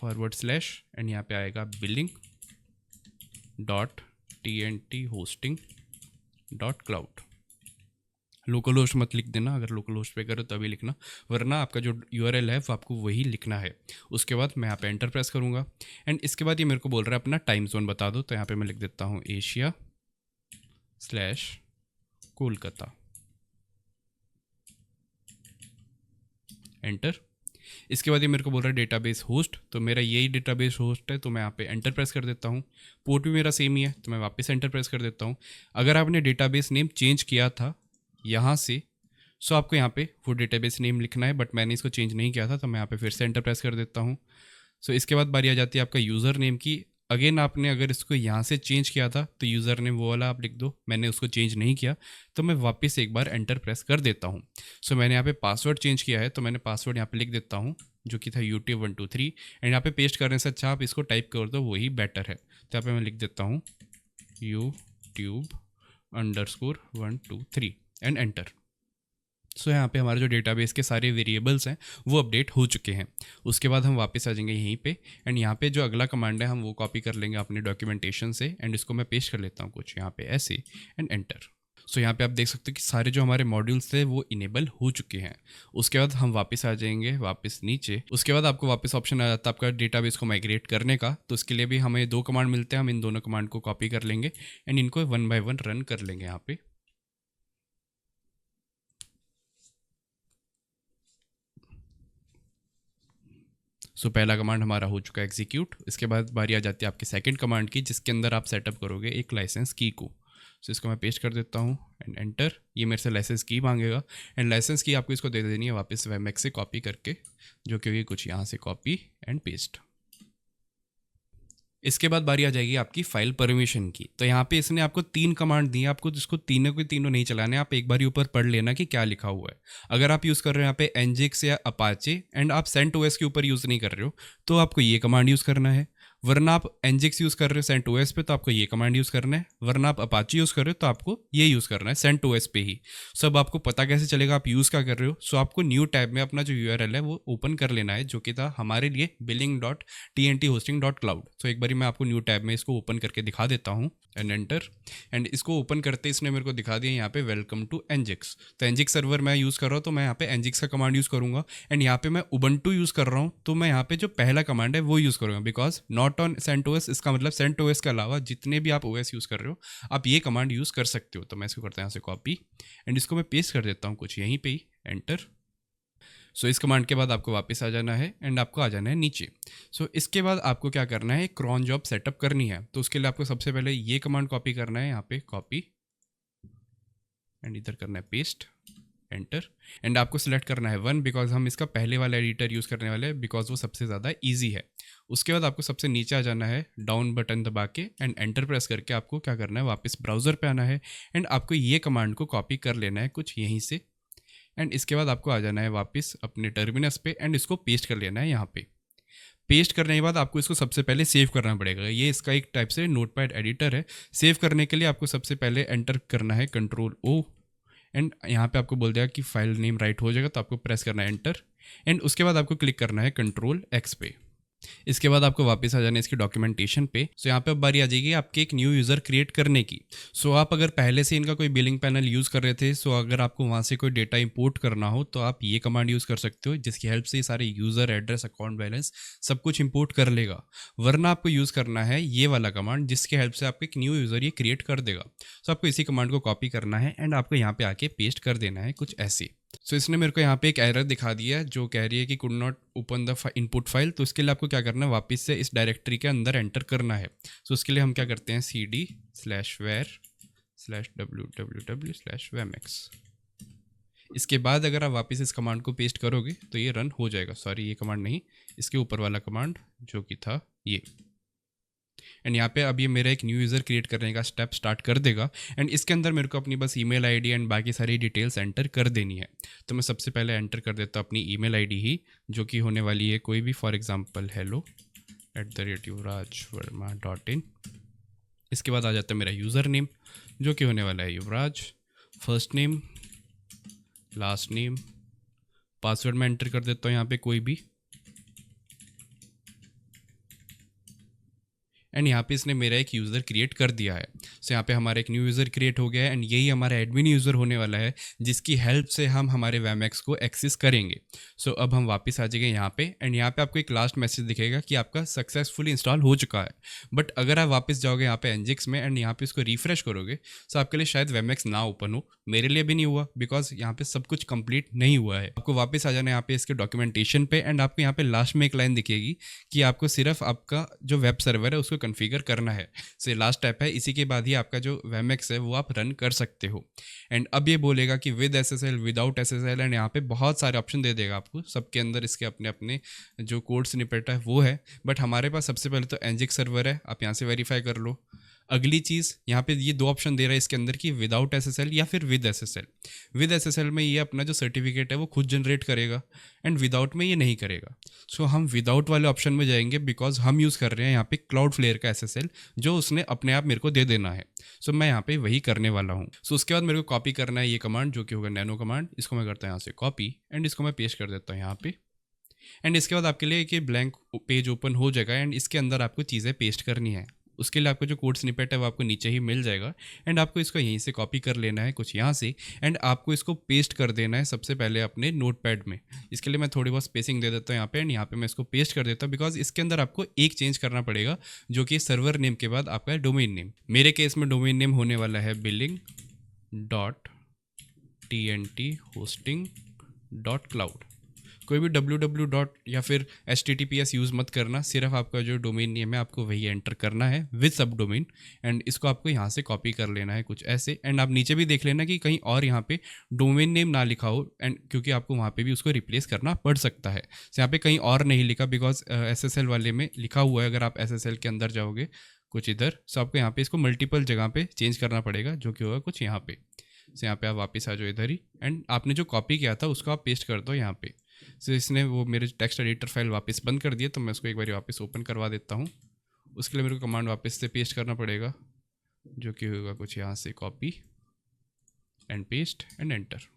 एंड यहाँ पे आएगा billing.tnthosting.cloud। लोकल होस्ट मत लिख देना, अगर लोकल होस्ट पे करो तभी लिखना, वरना आपका जो यूआरएल है वो आपको वही लिखना है। उसके बाद मैं यहाँ पे एंटर प्रेस करूँगा एंड इसके बाद ये मेरे को बोल रहा है अपना टाइम जोन बता दो। तो यहाँ पे मैं लिख देता हूँ एशिया/कोलकाता, एंटर। इसके बाद ये मेरे को बोल रहा है डेटाबेस होस्ट, तो मेरा यही डेटाबेस होस्ट है, तो मैं यहाँ पे एंटर प्रेस कर देता हूँ। पोर्ट भी मेरा सेम ही है तो मैं वापस एंटर प्रेस कर देता हूँ। अगर आपने डेटाबेस नेम चेंज किया था यहाँ से, सो आपको यहाँ पे वो डेटाबेस नेम लिखना है, बट मैंने इसको चेंज नहीं किया था तो मैं यहाँ पे फिर से एंटर प्रेस कर देता हूँ। सो इसके बाद बारी आ जाती है आपका यूज़र नेम की। अगेन आपने अगर इसको यहाँ से चेंज किया था तो यूज़र नेम वो वाला आप लिख दो, मैंने उसको चेंज नहीं किया तो मैं वापस एक बार एंटर प्रेस कर देता हूँ। सो मैंने यहाँ पे पासवर्ड चेंज किया है तो मैंने पासवर्ड यहाँ पे लिख देता हूँ जो कि था YouTube123 एंड यहाँ पे पेस्ट करने से अच्छा आप इसको टाइप कर दो, वही बेटर है। तो यहाँ पे मैं लिख देता हूँ YouTube_123 एंड एंटर। सो यहाँ पे हमारे जो डेटाबेस के सारे वेरिएबल्स हैं वो अपडेट हो चुके हैं। उसके बाद हम वापस आ जाएंगे यहीं पे एंड यहाँ पे जो अगला कमांड है हम वो कॉपी कर लेंगे अपने डॉक्यूमेंटेशन से एंड इसको मैं पेस्ट कर लेता हूँ कुछ यहाँ पे ऐसे एंड एंटर। सो यहाँ पे आप देख सकते हो कि सारे जो हमारे मॉड्यूल्स थे वो इनेबल हो चुके हैं। उसके बाद हम वापस आ जाएंगे वापस नीचे। उसके बाद आपको वापस ऑप्शन आ जाता है आपका डेटाबेस को माइग्रेट करने का, तो उसके लिए भी हमें 2 कमांड मिलते हैं। हम इन दोनों कमांड को कॉपी कर लेंगे एंड इनको 1 बाय 1 रन कर लेंगे यहाँ पे। सो पहला कमांड हमारा हो चुका है एग्जीक्यूट। इसके बाद बारी आ जाती है आपकी सेकंड कमांड की, जिसके अंदर आप सेटअप करोगे एक लाइसेंस की को। सो इसको मैं पेस्ट कर देता हूँ एंड एंटर। ये मेरे से लाइसेंस की मांगेगा एंड लाइसेंस की आपको इसको दे देनी है वापस वेमएक्स से कॉपी करके, जो कि होगी कुछ यहाँ से कॉपी एंड पेस्ट। इसके बाद बारी आ जाएगी आपकी फाइल परमिशन की। तो यहाँ पे इसने आपको 3 कमांड दी है, आपको जिसको तीनों के तीनों नहीं चलाने, आप एक बार ऊपर पढ़ लेना कि क्या लिखा हुआ है। अगर आप यूज़ कर रहे हो यहाँ पे एनजिक्स या अपाचे एंड आप सेंटोस के ऊपर यूज़ नहीं कर रहे हो तो आपको ये कमांड यूज़ करना है। वरना आप एनजिक्स यूज़ कर रहे हो सेंटोस पे तो आपको ये कमांड यूज़ करना है। वरना आप अपाचे यूज़ कर रहे हो तो आपको ये यूज़ करना है सेंटोस पे ही। सब आपको पता कैसे चलेगा आप यूज़ क्या कर रहे हो? सो आपको न्यू टैब में अपना जो URL है वो ओपन कर लेना है, जो कि था हमारे लिए billing.tnthosting.cloud। सो एक बारी मैं आपको न्यू टैब में इसको ओपन करके दिखा देता हूँ एंड एंटर। एंड इसको ओपन करते इसने मेरे को दिखा दिया यहाँ पे वेलकम टू एनजिक्स। तो एनजिक्स सर्वर मैं यूज़ कर रहा हूँ तो मैं यहाँ पे एनजिक्स का कमांड यूज़ करूँगा। एंड यहाँ पे मैं उबंटू यूज़ कर रहा हूँ तो मैं यहाँ पे जो पहला कमांड है वो यूज़ करूँगा, बिकॉज नॉट ऑन सेंटोस। इसका मतलब सेंटोस के अलावा जितने भी आप OS यूज़ कर रहे हो आप ये कमांड यूज़ कर सकते हो। तो मैं इसको करता हूँ यहाँ से कॉपी एंड इसको मैं पेस्ट कर देता हूँ कुछ यहीं पे ही, एंटर। सो इस कमांड के बाद आपको वापस आ जाना है एंड आपको आ जाना है नीचे। सो इसके बाद आपको क्या करना है, एक क्रॉन जॉब सेटअप करनी है। तो उसके लिए आपको सबसे पहले ये कमांड कॉपी करना है, यहाँ पे कॉपी एंड इधर करना है पेस्ट, एंटर। एंड आपको सिलेक्ट करना है 1, बिकॉज हम इसका पहले वाला एडिटर यूज़ करने वाले हैं, बिकॉज वो सबसे ज़्यादा ईजी है। उसके बाद आपको सबसे नीचे आ जाना है, डाउन बटन दबा के एंड एंटर प्रेस करके आपको क्या करना है, वापस ब्राउज़र पे आना है एंड आपको ये कमांड को कॉपी कर लेना है कुछ यहीं से। एंड इसके बाद आपको आ जाना है वापस अपने टर्मिनस पे एंड इसको पेस्ट कर लेना है यहाँ पे। पेस्ट करने के बाद आपको इसको सबसे पहले सेव करना पड़ेगा। ये इसका एक टाइप से नोटपैड एडिटर है। सेव करने के लिए आपको सबसे पहले एंटर करना है Ctrl+O एंड यहाँ पे आपको बोल दिया कि फाइल नेम राइट हो जाएगा तो आपको प्रेस करना है एंटर। एंड उसके बाद आपको क्लिक करना है Ctrl+X पे। इसके बाद आपको वापस आ जाना है इसकी डॉक्यूमेंटेशन पे। सो यहाँ पे अब बारी आ जाएगी आपके एक न्यू यूज़र क्रिएट करने की। सो आप अगर पहले से इनका कोई बिलिंग पैनल यूज़ कर रहे थे, सो अगर आपको वहाँ से कोई डेटा इंपोर्ट करना हो तो आप ये कमांड यूज़ कर सकते हो, जिसकी हेल्प से ये सारे यूज़र एड्रेस, अकाउंट बैलेंस सब कुछ इंपोर्ट कर लेगा। वरना आपको यूज़ करना है ये वाला कमांड, जिसकी हेल्प से आपको एक न्यू यूज़र ये क्रिएट कर देगा। सो आपको इसी कमांड को कॉपी करना है एंड आपको यहाँ पे आके पेस्ट कर देना है कुछ ऐसे। सो इसने मेरे को यहाँ पे एक एरर दिखा दिया है जो कह रही है कि could not open the input file. तो इसके लिए आपको क्या करना है, वापस से इस डायरेक्टरी के अंदर एंटर करना है। सो उसके लिए हम क्या करते हैं, cd/var/www/wemex। इसके बाद अगर आप वापस इस कमांड को पेस्ट करोगे तो ये रन हो जाएगा। सॉरी, ये कमांड नहीं, इसके ऊपर वाला कमांड जो कि था ये। एंड यहाँ पे अब ये मेरा एक न्यू यूज़र क्रिएट करने का स्टेप स्टार्ट कर देगा एंड इसके अंदर मेरे को अपनी बस ईमेल आईडी एंड बाकी सारी डिटेल्स एंटर कर देनी है। तो मैं सबसे पहले एंटर कर देता हूँ अपनी ईमेल आईडी ही, जो कि होने वाली है कोई भी, फॉर एग्जांपल hello@yuvrajverma.in। इसके बाद आ जाता है मेरा यूज़र नेम, जो कि होने वाला है Yuvraj, first name, last name, password मैं एंटर कर देता हूँ यहाँ पे कोई भी। एंड यहाँ पे इसने मेरा एक यूज़र क्रिएट कर दिया है। सो यहाँ पे हमारा एक न्यू यूज़र क्रिएट हो गया है एंड यही हमारा एडमिन यूज़र होने वाला है, जिसकी हेल्प से हम हमारे वेमएक्स को एक्सेस करेंगे। सो अब हम वापस आ जाएंगे यहाँ पे एंड यहाँ पे आपको एक लास्ट मैसेज दिखेगा कि आपका सक्सेसफुली इंस्टॉल हो चुका है। बट अगर आप वापस जाओगे यहाँ पे एनजिक्स में एंड यहाँ पे इसको रिफ्रेश करोगे तो आपके लिए शायद वेमएक्स ना ओपन हो। मेरे लिए भी नहीं हुआ, बिकॉज यहाँ पे सब कुछ कंप्लीट नहीं हुआ है। आपको वापस आ जाना है यहाँ पे इसके डॉक्यूमेंटेशन पे एंड आपको यहाँ पे लास्ट में एक लाइन दिखेगी कि आपको सिर्फ आपका जो वेब सर्वर है उसको कॉन्फ़िगर करना है। से लास्ट स्टेप है, इसी के बाद ही आपका जो वेमएक्स है वो आप रन कर सकते हो। एंड अब ये बोलेगा कि with SSL, without SSL, and यहाँ पे बहुत सारे ऑप्शन दे देगा आपको। सबके अंदर इसके अपने अपने जो कोड स्निपेट है वो है, बट हमारे पास सबसे पहले तो एनजिक्स सर्वर है, आप यहाँ से वेरीफाई कर लो। अगली चीज़ यहाँ पे ये 2 ऑप्शन दे रहा है इसके अंदर की विदाउट SSL या फिर विद SSL। विद SSL में ये अपना जो सर्टिफिकेट है वो खुद जनरेट करेगा एंड विदाउट में ये नहीं करेगा। सो हम विदाउट वाले ऑप्शन में जाएंगे, बिकॉज हम यूज़ कर रहे हैं यहाँ पे क्लाउडफ्लेयर का SSL, जो उसने अपने आप मेरे को दे देना है। सो मैं यहाँ पे वही करने वाला हूँ। सो उसके बाद मेरे को कॉपी करना है ये कमांड, जो कि होगा नैनो कमांड। इसको मैं करता हूँ यहाँ से कॉपी एंड इसको मैं पेस्ट कर देता हूँ यहाँ पे। एंड इसके बाद आपके लिए एक ब्लैंक पेज ओपन हो जाएगा एंड इसके अंदर आपको चीज़ें पेस्ट करनी है। उसके लिए आपको जो कोड स्निपेट है वो आपको नीचे ही मिल जाएगा एंड आपको इसको यहीं से कॉपी कर लेना है कुछ यहाँ से एंड आपको इसको पेस्ट कर देना है सबसे पहले अपने नोटपैड में। इसके लिए मैं थोड़ी बहुत स्पेसिंग दे देता हूँ यहाँ पे एंड यहाँ पे मैं इसको पेस्ट कर देता हूँ, बिकॉज इसके अंदर आपको एक चेंज करना पड़ेगा, जो कि सर्वर नेम के बाद आपका डोमेन नेम। मेरे केस में डोमेन नेम होने वाला है billing.tnthosting.cloud। कोई भी www डॉट या फिर https यूज़ मत करना, सिर्फ आपका जो डोमेन नेम है आपको वही एंटर करना है विद सब डोमेन, एंड इसको आपको यहाँ से कॉपी कर लेना है कुछ ऐसे। एंड आप नीचे भी देख लेना कि कहीं और यहाँ पे डोमेन नेम ना लिखा हो, एंड क्योंकि आपको वहाँ पे भी उसको रिप्लेस करना पड़ सकता है। तो यहाँ पे कहीं और नहीं लिखा बिकॉज SSL वाले में लिखा हुआ है, अगर आप SSL के अंदर जाओगे कुछ इधर, सो आपको यहाँ पे इसको मल्टीपल जगह पे चेंज करना पड़ेगा, जो कि होगा कुछ यहाँ पे। सो यहाँ पे आप वापस आ जाओ इधर ही, एंड आपने जो कॉपी किया था उसको आप पेस्ट कर दो यहाँ पे। सो इसने वो मेरे टेक्स्ट एडिटर फाइल वापस बंद कर दिया, तो मैं उसको एक बार वापस ओपन करवा देता हूँ। उसके लिए मेरे को कमांड वापस से पेस्ट करना पड़ेगा, जो कि होगा कुछ यहाँ से copy and paste and enter.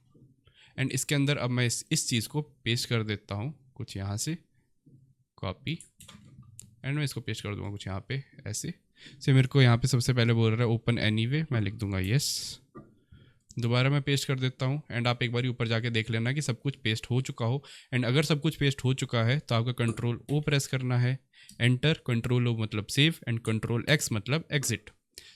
And इसके अंदर अब मैं इस चीज़ को पेस्ट कर देता हूँ कुछ यहाँ से, कॉपी, एंड मैं इसको पेस्ट कर दूँगा कुछ यहाँ पे ऐसे। से मेरे को यहाँ पे सबसे पहले बोल रहा है ओपन एनीवे, मैं लिख दूँगा यस। दोबारा मैं पेस्ट कर देता हूँ, एंड आप एक बार ऊपर जाके देख लेना कि सब कुछ पेस्ट हो चुका हो। एंड अगर सब कुछ पेस्ट हो चुका है तो आपका कंट्रोल O प्रेस करना है, एंटर, कंट्रोल O मतलब सेव, एंड कंट्रोल X मतलब एग्जिट।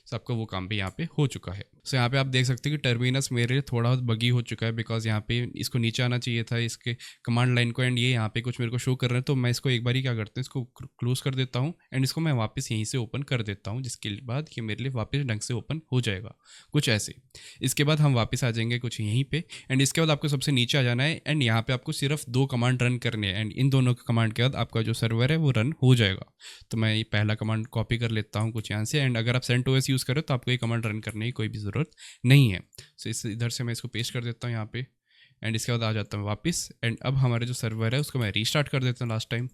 सो आपका वो काम भी यहाँ पे हो चुका है। सो यहाँ पे आप देख सकते हैं कि टर्मिनस मेरे लिए थोड़ा बहुत बगी हो चुका है, बिकॉज यहाँ पे इसको नीचे आना चाहिए था इसके कमांड लाइन को, एंड ये यहाँ पे कुछ मेरे को शो कर रहा है। तो मैं इसको एक बार ही क्या करते हैं, इसको क्लोज कर देता हूँ, एंड इसको मैं वापस यहीं से ओपन कर देता हूँ, जिसके बाद ये मेरे लिए वापस ढंग से ओपन हो जाएगा कुछ ऐसे। इसके बाद हम वापस आ जाएंगे कुछ यहीं पे, एंड इसके बाद आपको सबसे नीचे आ जाना है, एंड यहाँ पे आपको सिर्फ 2 कमांड रन करने हैं, एंड इन दोनों कमांड के बाद आपका जो सर्वर है वो रन हो जाएगा। तो मैं ये पहला कमांड कॉपी कर लेता हूँ कुछ यहाँ से, एंड अगर आप CentOS यूज़ करो तो आपको ये कमांड रन करने की कोई भी ज़रूरत नहीं है। सो इस इधर से मैं इसको पेस्ट कर देता हूँ यहाँ पे, एंड इसके बाद आ जाता हूँ वापस, एंड अब हमारे जो सर्वर है उसको मैं रीस्टार्ट कर देता हूँ लास्ट टाइम,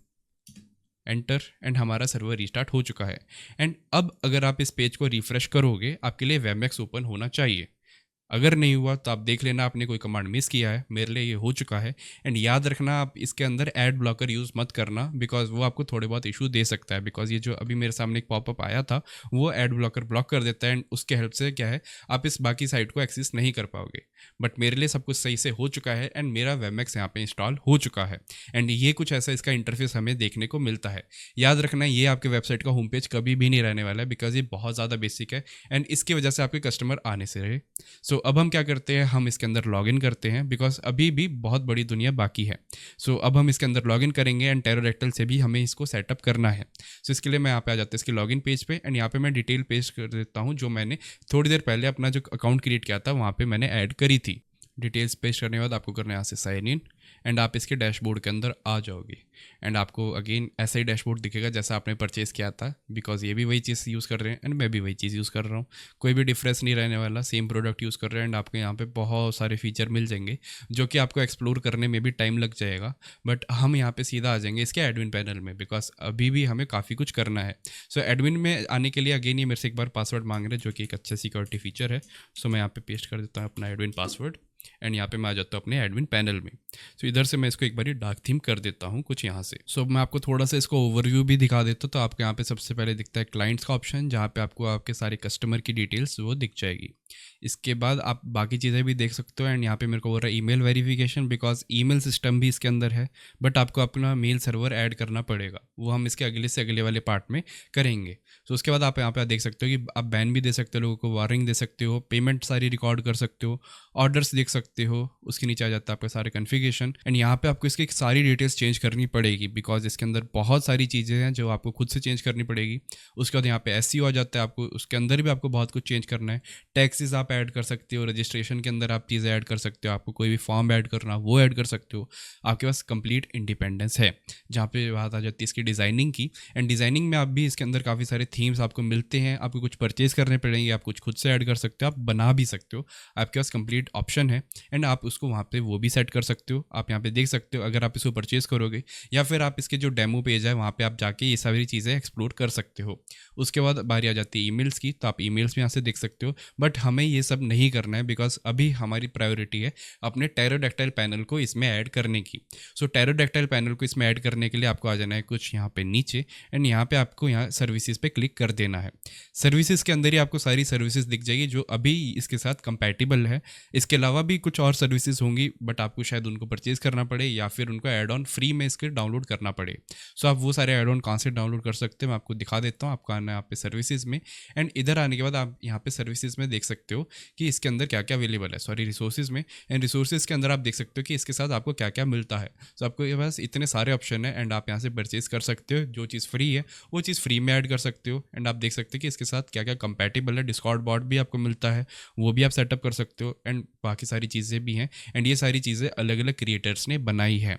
एंटर, एंड हमारा सर्वर रीस्टार्ट हो चुका है। एंड अब अगर आप इस पेज को रिफ्रेश करोगे आपके लिए वेबमैक्स ओपन होना चाहिए। अगर नहीं हुआ तो आप देख लेना आपने कोई कमांड मिस किया है, मेरे लिए ये हो चुका है। एंड याद रखना आप इसके अंदर एड ब्लॉकर यूज़ मत करना, बिकॉज वो आपको थोड़े बहुत इशू दे सकता है, बिकॉज ये जो अभी मेरे सामने एक पॉपअप आया था वो एड ब्लॉकर ब्लॉक कर देता है, एंड उसके हेल्प से क्या है आप इस बाकी साइट को एक्सेस नहीं कर पाओगे। बट मेरे लिए सब कुछ सही से हो चुका है, एंड मेरा वेबमैक्स यहाँ पे इंस्टॉल हो चुका है, एंड ये कुछ ऐसा इसका इंटरफेस हमें देखने को मिलता है। याद रखना ये आपके वेबसाइट का होम पेज कभी भी नहीं रहने वाला है, बिकॉज ये बहुत ज़्यादा बेसिक है, एंड इसकी वजह से आपके कस्टमर आने से रहे। सो अब हम क्या करते हैं, हम इसके अंदर लॉगिन करते हैं, बिकॉज अभी भी बहुत बड़ी दुनिया बाकी है। सो अब हम इसके अंदर लॉगिन करेंगे, एंड टेरोडैक्टाइल से भी हमें इसको सेटअप करना है। सो इसके लिए मैं यहाँ पे आ जाता हूँ इसके लॉगिन पेज पे, एंड यहाँ पे मैं डिटेल पेस्ट कर देता हूँ जो मैंने थोड़ी देर पहले अपना जो अकाउंट क्रिएट किया था वहाँ पे मैंने ऐड करी थी। डिटेल्स पेस्ट करने के बाद आपको करना है यहाँ से साइन इन, एंड आप इसके डैशबोर्ड के अंदर आ जाओगे, एंड आपको अगेन ऐसा ही डैशबोर्ड दिखेगा जैसा आपने परचेस किया था, बिकॉज ये भी वही चीज़ यूज़ कर रहे हैं एंड मैं भी वही चीज़ यूज़ कर रहा हूँ। कोई भी डिफरेंस नहीं रहने वाला, सेम प्रोडक्ट यूज़ कर रहे हैं, एंड आपको यहाँ पे बहुत सारे फीचर मिल जाएंगे जो कि आपको एक्सप्लोर करने में भी टाइम लग जाएगा। बट हम यहाँ पे सीधा आ जाएंगे इसके एडमिन पैनल में, बिकॉज अभी भी हमें काफ़ी कुछ करना है। सो एडमिन में आने के लिए अगेन ये मेरे से एक बार पासवर्ड मांग रहे हैं, जो कि एक अच्छा सिक्योरिटी फीचर है। सो मैं यहाँ पे पेस्ट कर देता हूँ अपना एडमिन पासवर्ड, एंड यहाँ पे मैं आ जाता हूँ अपने एडमिन पैनल में। सो इधर से मैं इसको एक बार डार्क थीम कर देता हूँ कुछ यहाँ से। सो मैं आपको थोड़ा सा इसको ओवरव्यू भी दिखा देता हूँ। तो आपको यहाँ पे सबसे पहले दिखता है क्लाइंट्स का ऑप्शन, जहाँ पे आपको आपके सारे कस्टमर की डिटेल्स वो दिख जाएगी। इसके बाद आप बाकी चीज़ें भी देख सकते हो, एंड यहाँ पे मेरे को हो रहा है email verification, because email system भी इसके अंदर है, बट आपको अपना मेल सर्वर ऐड करना पड़ेगा, वो हम इसके अगले से अगले वाले पार्ट में करेंगे। सो उसके बाद आप यहाँ पे देख सकते हो कि आप बैन भी दे सकते हो, लोगों को वार्निंग दे सकते हो, पेमेंट सारी रिकॉर्ड कर सकते हो, ऑर्डर्स देख सकते हो। उसके नीचे आ जाता है आपका सारे कन्फिगरेशन, एंड यहाँ पे आपको इसकी सारी डिटेल्स चेंज करनी पड़ेगी, बिकॉज इसके अंदर बहुत सारी चीज़ें हैं जो आपको खुद से चेंज करनी पड़ेगी। उसके बाद यहाँ पे SEO आ जाता है, आपको उसके अंदर भी आपको बहुत कुछ चेंज करना है। टैक्सेस आप ऐड कर सकते हो, रजिस्ट्रेशन के अंदर आप चीज़ें ऐड कर सकते हो, आपको कोई भी फॉर्म ऐड करना वो ऐड कर सकते हो। आपके पास कंप्लीट इंडिपेंडेंस है। जहाँ पे बात आ जाती है इसकी डिज़ाइनिंग की, एंड डिज़ाइनिंग में आप भी इसके अंदर काफ़ी सारे थीम्स आपको मिलते हैं। आपको कुछ परचेज करने पड़ेंगे, आप कुछ खुद से ऐड कर सकते हो, आप बना भी सकते हो, आपके पास कंप्लीट ऑप्शन है, एंड आप उसको वहाँ पे वो भी सेट कर सकते हो। आप यहाँ पे देख सकते हो अगर आप इसको परचेज करोगे, या फिर आप इसके जो डेमो पेज है वहाँ पे आप जाके ये सारी चीज़ें एक्सप्लोर कर सकते हो। उसके बाद बारी आ जाती है ईमेल्स की, तो आप ईमेल्स भी यहाँ से देख सकते हो, बट हमें ये सब नहीं करना है, बिकॉज अभी हमारी प्रायोरिटी है अपने टेरोडैक्टाइल पैनल को इसमें ऐड करने की। सो टेरोडैक्टाइल पैनल को इसमें ऐड करने के लिए आपको आ जाना है कुछ यहाँ पे नीचे, एंड यहाँ पे आपको यहाँ सर्विसेज पे क्लिक कर देना है। सर्विसेज के अंदर ही आपको सारी सर्विसेज दिख जाएगी जो अभी इसके साथ कंपैटिबल है। इसके अलावा भी कुछ और सर्विसेज होंगी, बट आपको शायद उनको परचेज करना पड़े या फिर उनको ऐड ऑन फ्री में इसके डाउनलोड करना पड़े। सो आप वो सारे ऐड ऑन कहाँ से डाउनलोड कर सकते हैं मैं आपको दिखा देता हूँ। आपको आना है यहाँ पे सर्विसेज में, एंड इधर आने के बाद आप यहाँ पे सर्विसेज में देख सकते हो कि इसके अंदर क्या क्या अवेलेबल है। सॉरी, रिसोर्सेज में, एंड रिसोर्सेज के अंदर आप देख सकते हो कि इसके साथ आपको क्या क्या मिलता है। सो आपको ये बस इतने सारे ऑप्शन है, एंड आप यहाँ से परचेज कर सकते हो। जो चीज़ फ्री है वो चीज़ फ्री में ऐड कर सकते हो, एंड आप देख सकते हो कि इसके साथ क्या क्या कंपैटिबल है। डिस्कॉर्ड बॉट भी आपको मिलता है, वो भी आप सेटअप कर सकते हो, एंड बाकी सारी चीज़ें भी हैं। एंड ये सारी चीज़ें अलग अलग क्रिएटर्स ने बनाई है।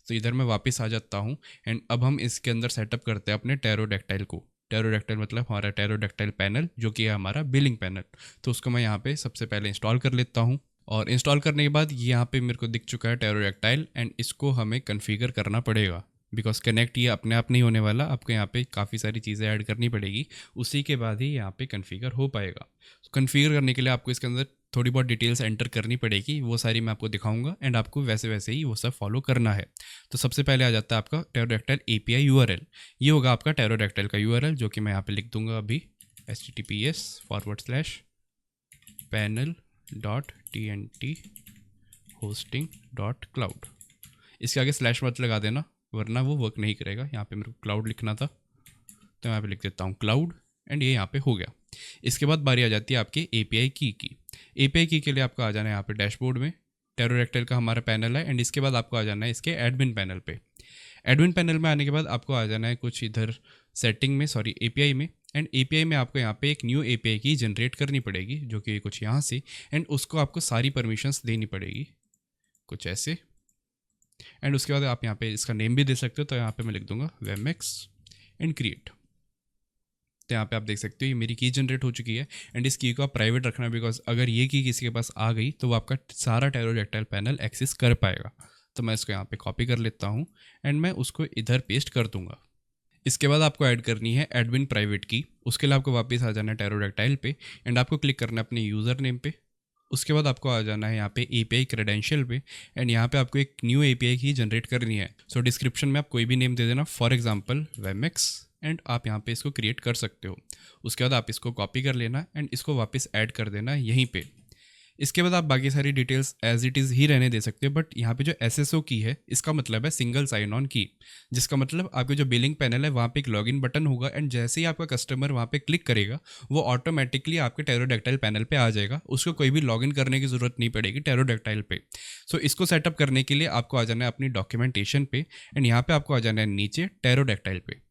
तो इधर मैं वापस आ जाता हूँ, एंड अब हम इसके अंदर सेटअप करते हैं अपने टेरोडैक्टाइल को। टेरोडैक्टाइल मतलब हमारा टेरोडैक्टाइल पैनल, जो कि है हमारा बिलिंग पैनल। तो उसको मैं यहाँ पे सबसे पहले इंस्टॉल कर लेता हूँ, और इंस्टॉल करने के बाद ये यहाँ पे मेरे को दिख चुका है टेरोडैक्टाइल, एंड इसको हमें कन्फिगर करना पड़ेगा, बिकॉज कनेक्ट ये अपने आप नहीं होने वाला। आपको यहाँ पे काफ़ी सारी चीज़ें ऐड करनी पड़ेगी, उसी के बाद ही यहाँ पे कन्फिगर हो पाएगा। कन्फिगर करने के लिए आपको इसके अंदर थोड़ी बहुत डिटेल्स एंटर करनी पड़ेगी, वो सारी मैं आपको दिखाऊंगा, एंड आपको वैसे वैसे ही वो सब फॉलो करना है। तो सबसे पहले आ जाता है आपका टेरोडैक्टाइल API URL। ये होगा आपका टेरोडैक्टाइल का URL, जो कि मैं यहाँ पे लिख दूंगा अभी, https:/panel.tnt-hosting.cloud। इसके आगे स्लैश मत लगा देना, वरना वो वर्क नहीं करेगा। यहाँ पे मेरे को क्लाउड लिखना था, तो यहाँ पे लिख देता हूँ क्लाउड, एंड ये यहाँ पे हो गया। इसके बाद बारी आ जाती है आपके API की। API की के लिए आपको आ जाना है यहाँ पे डैशबोर्ड में। टेरोडैक्टाइल का हमारा पैनल है, एंड इसके बाद आपको आ जाना है इसके एडमिन पैनल पे। एडमिन पैनल में आने के बाद आपको आ जाना है कुछ इधर सेटिंग में, सॉरी API में, एंड API में आपको यहाँ पे एक न्यू API की जनरेट करनी पड़ेगी, जो कि कुछ यहाँ से, एंड उसको आपको सारी परमिशंस देनी पड़ेगी कुछ ऐसे। एंड उसके बाद आप यहाँ पे इसका नेम भी दे सकते हो, तो यहाँ पे मैं लिख दूंगा वेबमैक्स एंड क्रिएट। तो यहाँ पे आप देख सकते हो ये मेरी की जनरेट हो चुकी है, एंड इस की को आप प्राइवेट रखना, बिकॉज अगर ये की किसी के पास आ गई तो वो आपका सारा टेरोडैक्टाइल पैनल एक्सेस कर पाएगा। तो मैं इसको यहाँ पे कॉपी कर लेता हूँ, एंड मैं उसको इधर पेस्ट कर दूंगा। इसके बाद आपको ऐड करनी है एडमिन प्राइवेट की। उसके लिए आपको वापस आ जाना है टेरोडैक्टाइल पे, एंड आपको क्लिक करना है अपने यूज़र नेम पे। उसके बाद आपको आ जाना है यहाँ पे API क्रेडेंशियल पे, एंड यहाँ पे आपको एक न्यू API की जनरेट करनी है। सो डिस्क्रिप्शन में आप कोई भी नेम दे देना, फॉर एग्जांपल वेबमैक्स, एंड आप यहाँ पे इसको क्रिएट कर सकते हो। उसके बाद आप इसको कॉपी कर लेना, एंड इसको वापस ऐड कर देना यहीं पे। इसके बाद आप बाकी सारी डिटेल्स एज इट इज़ ही रहने दे सकते हो, बट यहाँ पे जो SSO की है, इसका मतलब है सिंगल साइन ऑन की, जिसका मतलब आपके जो बिलिंग पैनल है वहाँ पे एक लॉगिन बटन होगा, एंड जैसे ही आपका कस्टमर वहाँ पे क्लिक करेगा वो ऑटोमेटिकली आपके टेरोडैक्टाइल पैनल पे आ जाएगा। उसको कोई भी लॉगिन करने की ज़रूरत नहीं पड़ेगी टेरोडैक्टाइल पे। सो इसको सेटअप करने के लिए आपको आ जाना है अपनी डॉक्यूमेंटेशन पे, एंड यहाँ पे आपको आ जाना है नीचे टेरोडैक्टाइल पे,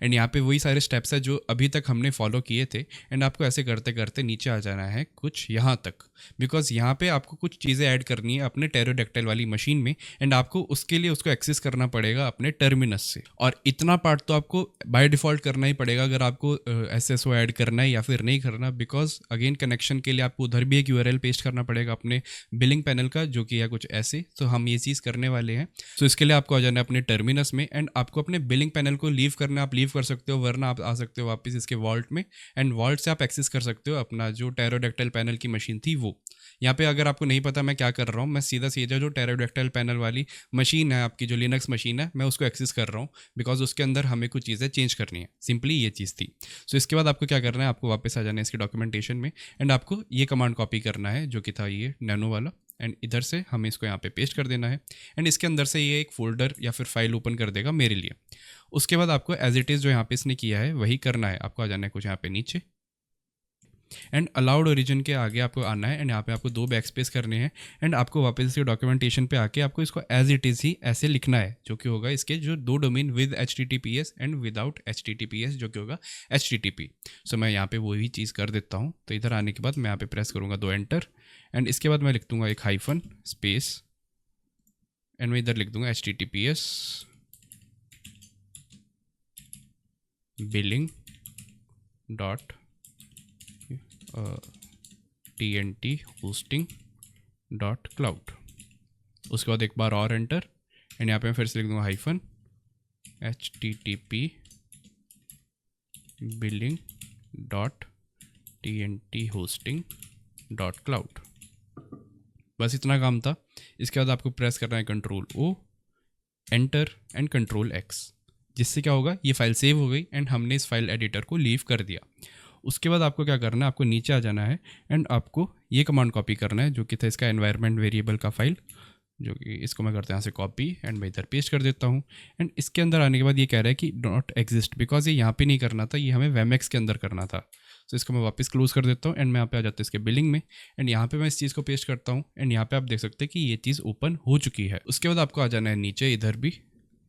एंड यहाँ पे वही सारे स्टेप्स है जो अभी तक हमने फॉलो किए थे, एंड आपको ऐसे करते करते नीचे आ जाना है कुछ यहाँ तक, बिकॉज यहाँ पे आपको कुछ चीज़ें ऐड करनी है अपने टेरोडैक्टाइल वाली मशीन में, एंड आपको उसके लिए उसको एक्सेस करना पड़ेगा अपने टर्मिनस से। और इतना पार्ट तो आपको बाय डिफ़ॉल्ट करना ही पड़ेगा अगर आपको SSO ऐड करना है या फिर नहीं करना, बिकॉज अगेन कनेक्शन के लिए आपको उधर भी एक URL पेस्ट करना पड़ेगा अपने बिलिंग पैनल का, जो कि है कुछ ऐसे। तो हम ये चीज़ करने वाले हैं। सो इसके लिए आपको आ जाना है अपने टर्मिनस में, एंड आपको अपने बिलिंग पैनल को लीव करना, लीव कर सकते हो, वरना आप आ सकते हो वापस इसके वॉल्ट में, एंड वॉल्ट से आप एक्सेस कर सकते हो अपना जो टेरोडैक्टाइल पैनल की मशीन थी वो। यहाँ पे अगर आपको नहीं पता मैं क्या कर रहा हूँ, मैं सीधा सीधा जो टेरोडैक्टाइल पैनल वाली मशीन है आपकी, जो लिनक्स मशीन है, मैं उसको एक्सेस कर रहा हूँ, बिकॉज उसके अंदर हमें कुछ चीज़ें चेंज करनी है। सिंपली ये चीज़ थी। सो इसके बाद आपको क्या करना है, आपको वापस आ जाना है इसके डॉक्यूमेंटेशन में, एंड आपको ये कमांड कॉपी करना है जो कि था ये नैनो वाला, एंड इधर से हमें इसको यहाँ पे पेस्ट कर देना है, एंड इसके अंदर से ये एक फोल्डर या फिर फाइल ओपन कर देगा मेरे लिए। उसके बाद आपको एज इट इज़ जो यहाँ पे इसने किया है वही करना है। आपको आ जाना है कुछ यहाँ पे नीचे, एंड अलाउड ओरिजिन के आगे आपको आना है, एंड यहाँ पे आपको 2 बैक स्पेस करने हैं, एंड आपको वापस इसके डॉक्यूमेंटेशन पे आके आपको इसको एज इट इज़ ही ऐसे लिखना है, जो कि होगा इसके जो 2 domain with HTTPS and without HTTPS, जो कि होगा HTTP। सो मैं यहाँ पे वही चीज़ कर देता हूँ। तो इधर आने के बाद मैं यहाँ पे प्रेस करूँगा 2 एंटर, एंड इसके बाद मैं लिख दूँगा एक हाइफन स्पेस, एंड मैं इधर लिख दूँगा HTTPS बिलिंग डॉट tnt-hosting.cloud। उसके बाद एक बार और एंटर, एंड यहाँ पे मैं फिर से लिख दूँगा हाइफन http billing.tnt-hosting.cloud। बस इतना काम था। इसके बाद आपको प्रेस करना है Ctrl+O, एंटर एंड Ctrl+X, जिससे क्या होगा, ये फाइल सेव हो गई, एंड हमने इस फाइल एडिटर को लीव कर दिया। उसके बाद आपको क्या करना है, आपको नीचे आ जाना है एंड आपको ये कमांड कॉपी करना है जो कि था इसका एनवायरनमेंट वेरिएबल का फाइल, जो कि इसको मैं करता हूँ यहाँ से कॉपी एंड मैं इधर पेस्ट कर देता हूँ। एंड इसके अंदर आने के बाद ये कह रहा है कि नॉट एग्जिस्ट, बिकॉज ये यहाँ पे नहीं करना था, ये हमें वेमेक्स के अंदर करना था। तो इसको मैं वापस क्लोज कर देता हूँ एंड मैं यहाँ पे आ जाता हूँ इसके बिलिंग में एंड यहाँ पे मैं इस चीज़ को पेस्ट करता हूँ एंड यहाँ पे आप देख सकते हैं कि ये चीज़ ओपन हो चुकी है। उसके बाद आपको आ जाना है नीचे, इधर भी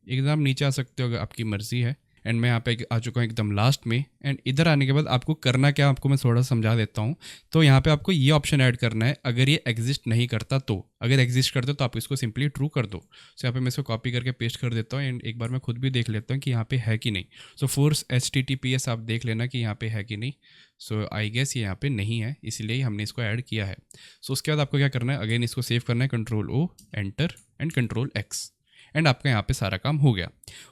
एकदम नीचे आ सकते हो अगर आपकी मर्जी है। एंड मैं यहाँ पे आ चुका हूँ एकदम लास्ट में एंड इधर आने के बाद आपको करना क्या, आपको मैं थोड़ा समझा देता हूँ। तो यहाँ पे आपको ये ऑप्शन ऐड करना है अगर ये एग्जिस्ट नहीं करता तो, अगर एग्जिस्ट करता तो आप इसको सिंपली ट्रू कर दो। सो यहाँ पे मैं इसको कॉपी करके पेस्ट कर देता हूँ एंड एक बार मैं खुद भी देख लेता हूँ कि यहाँ पे है कि नहीं। सो फोर्स HTTPS आप देख लेना कि यहाँ पे है कि नहीं। सो आई गेस ये यहाँ पे नहीं है, इसीलिए हमने इसको ऐड किया है। सो उसके बाद आपको क्या करना है, अगेन इसको सेव करना है, Ctrl+O enter and Ctrl+X and आपका यहाँ पे सारा काम हो गया।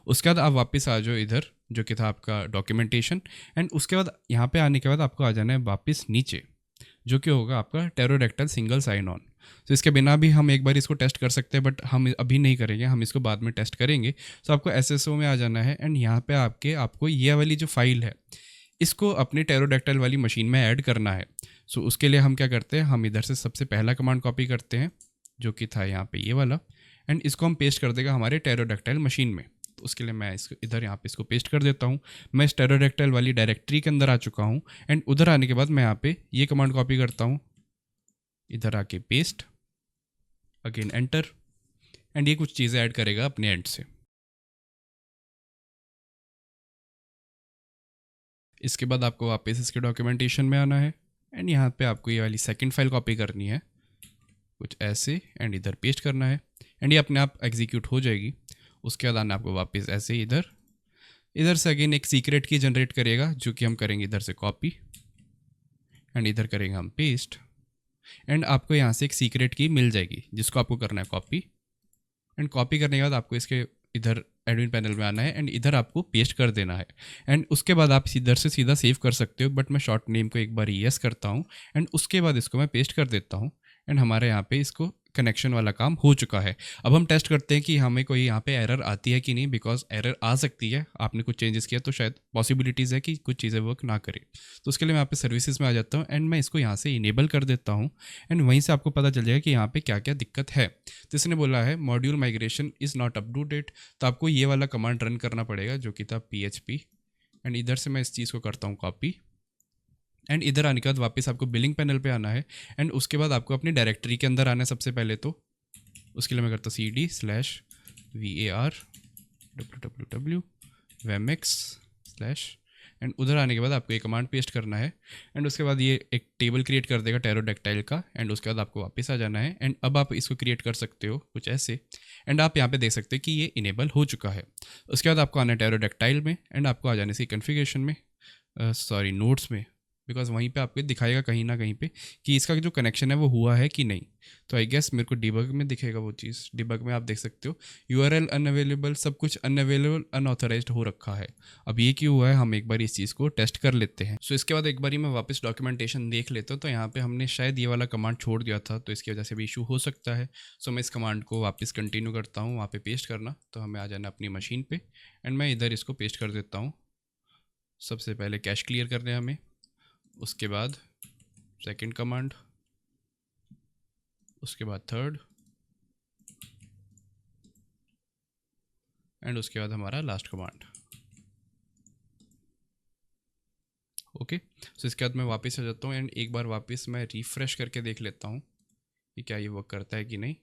उसके बाद आप वापस आ जाओ इधर जो कि था आपका डॉक्यूमेंटेशन एंड उसके बाद यहाँ पे आने के बाद आपको आ जाना है वापस नीचे जो कि होगा आपका टेरोडैक्टाइल सिंगल साइन ऑन। तो इसके बिना भी हम एक बार इसको टेस्ट कर सकते हैं, बट हम अभी नहीं करेंगे, हम इसको बाद में टेस्ट करेंगे। तो आपको SSO में आ जाना है एंड यहाँ पे आपको ये वाली जो फाइल है इसको अपनी टेरोडैक्टाइल वाली मशीन में ऐड करना है। सो उसके लिए हम क्या करते हैं, हम इधर से सबसे पहला कमांड कॉपी करते हैं जो कि था यहाँ पे ये वाला एंड इसको हम पेस्ट कर देगा हमारे टेरोडैक्टाइल मशीन में। तो उसके लिए मैं इसको इधर यहाँ पे इसको पेस्ट कर देता हूँ। मैं इस टेरोडैक्टाइल वाली डायरेक्टरी के अंदर आ चुका हूँ एंड उधर आने के बाद मैं यहाँ पे ये कमांड कॉपी करता हूँ, इधर आके पेस्ट, अगेन एंटर एंड ये कुछ चीज़ें ऐड करेगा अपने एंड से। इसके बाद आपको वापस इसके डॉक्यूमेंटेशन में आना है एंड यहाँ पे आपको ये वाली सेकंड फाइल कॉपी करनी है कुछ ऐसे एंड इधर पेस्ट करना है एंड ये अपने आप एग्जीक्यूट हो जाएगी। उसके बाद आना आपको वापस ऐसे इधर से अगेन एक सीक्रेट की जनरेट करेगा जो कि हम करेंगे इधर से कॉपी एंड इधर करेंगे हम पेस्ट एंड आपको यहाँ से एक सीक्रेट की मिल जाएगी जिसको आपको करना है कॉपी एंड कॉपी करने के बाद आपको इसके इधर एडमिन पैनल में आना है एंड इधर आपको पेस्ट कर देना है एंड उसके बाद आप इधर से सीधा सेव कर सकते हो, बट मैं शॉर्ट नेम को एक बार येस करता हूँ एंड उसके बाद इसको मैं पेस्ट कर देता हूँ एंड हमारे यहाँ पे इसको कनेक्शन वाला काम हो चुका है। अब हम टेस्ट करते हैं कि हमें कोई यहाँ पे एरर आती है कि नहीं, बिकॉज एरर आ सकती है, आपने कुछ चेंजेस किया तो शायद पॉसिबिलिटीज़ है कि कुछ चीज़ें वर्क ना करे। तो उसके लिए मैं यहाँ पे सर्विसेज में आ जाता हूँ एंड मैं इसको यहाँ से इनेबल कर देता हूँ एंड वहीं से आपको पता चल जाएगा कि यहाँ पे क्या क्या दिक्कत है। तो इसने बोला है module migration is not up to date, तो आपको ये वाला कमांड रन करना पड़ेगा जो कि था PHP एंड इधर से मैं इस चीज़ को करता हूँ कॉपी एंड इधर आने के बाद वापस आपको बिलिंग पैनल पे आना है एंड उसके बाद आपको अपनी डायरेक्टरी के अंदर आना है सबसे पहले। तो उसके लिए मैं करता हूँ CD/var www/vemex/ एंड उधर आने के बाद आपको ये कमांड पेस्ट करना है एंड उसके बाद ये एक टेबल क्रिएट कर देगा टेरोडैक्टाइल का एंड उसके बाद आपको वापस आ जाना है एंड अब आप इसको क्रिएट कर सकते हो कुछ ऐसे एंड आप यहाँ पे देख सकते हो कि ये इनेबल हो चुका है। उसके बाद आपको आना है टेरोडैक्टाइल में एंड आपको आ जाने से कन्फिगरेशन में नोट्स में, बिकॉज वहीं पे आपको दिखाएगा कहीं ना कहीं पे कि इसका जो कनेक्शन है वो हुआ है कि नहीं। तो आई गेस मेरे को डिबग में दिखेगा वो चीज़, डिबग में आप देख सकते हो URL अनअवेलेबल, सब कुछ अनअवेलेबल अनऑथराइज्ड हो रखा है। अब ये क्यों हुआ है, हम एक बार इस चीज़ को टेस्ट कर लेते हैं। सो इसके बाद एक बार मैं वापस डॉक्यूमेंटेशन देख लेता हूँ तो यहाँ पे हमने शायद ये वाला कमांड छोड़ दिया था, तो इसकी वजह से भी इशू हो सकता है। सो मैं इस कमांड को वापस कंटिन्यू करता हूँ, वहाँ पे पेस्ट करना, तो हमें आ जाना अपनी मशीन पे एंड मैं इधर इसको पेस्ट कर देता हूँ। सबसे पहले कैश क्लियर करना है हमें, उसके बाद सेकंड कमांड, उसके बाद थर्ड एंड उसके बाद हमारा लास्ट कमांड। ओके, सो इसके बाद मैं वापस आ जाता हूँ एंड एक बार वापस मैं रिफ्रेश करके देख लेता हूँ कि क्या ये वर्क करता है कि नहीं।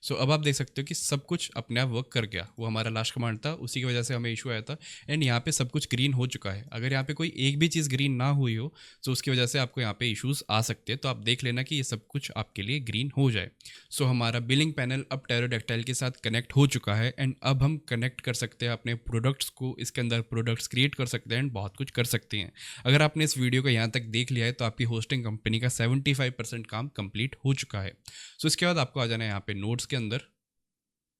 सो अब आप देख सकते हो कि सब कुछ अपने आप वर्क कर गया, वो हमारा लास्ट कमांड था, उसी की वजह से हमें इशू आया था एंड यहाँ पे सब कुछ ग्रीन हो चुका है। अगर यहाँ पे कोई एक भी चीज़ ग्रीन ना हुई हो तो उसकी वजह से आपको यहाँ पे इश्यूज आ सकते हैं, तो आप देख लेना कि ये सब कुछ आपके लिए ग्रीन हो जाए। सो हमारा बिलिंग पैनल अब टेरोडैक्टाइल के साथ कनेक्ट हो चुका है एंड अब हम कनेक्ट कर सकते हैं अपने प्रोडक्ट्स को, इसके अंदर प्रोडक्ट्स क्रिएट कर सकते हैं एंड बहुत कुछ कर सकते हैं। अगर आपने इस वीडियो को यहाँ तक देख लिया है तो आपकी होस्टिंग कंपनी का 75% काम कंप्लीट हो चुका है। सो इसके बाद आपको आ जाना है यहाँ पे नोट्स के अंदर,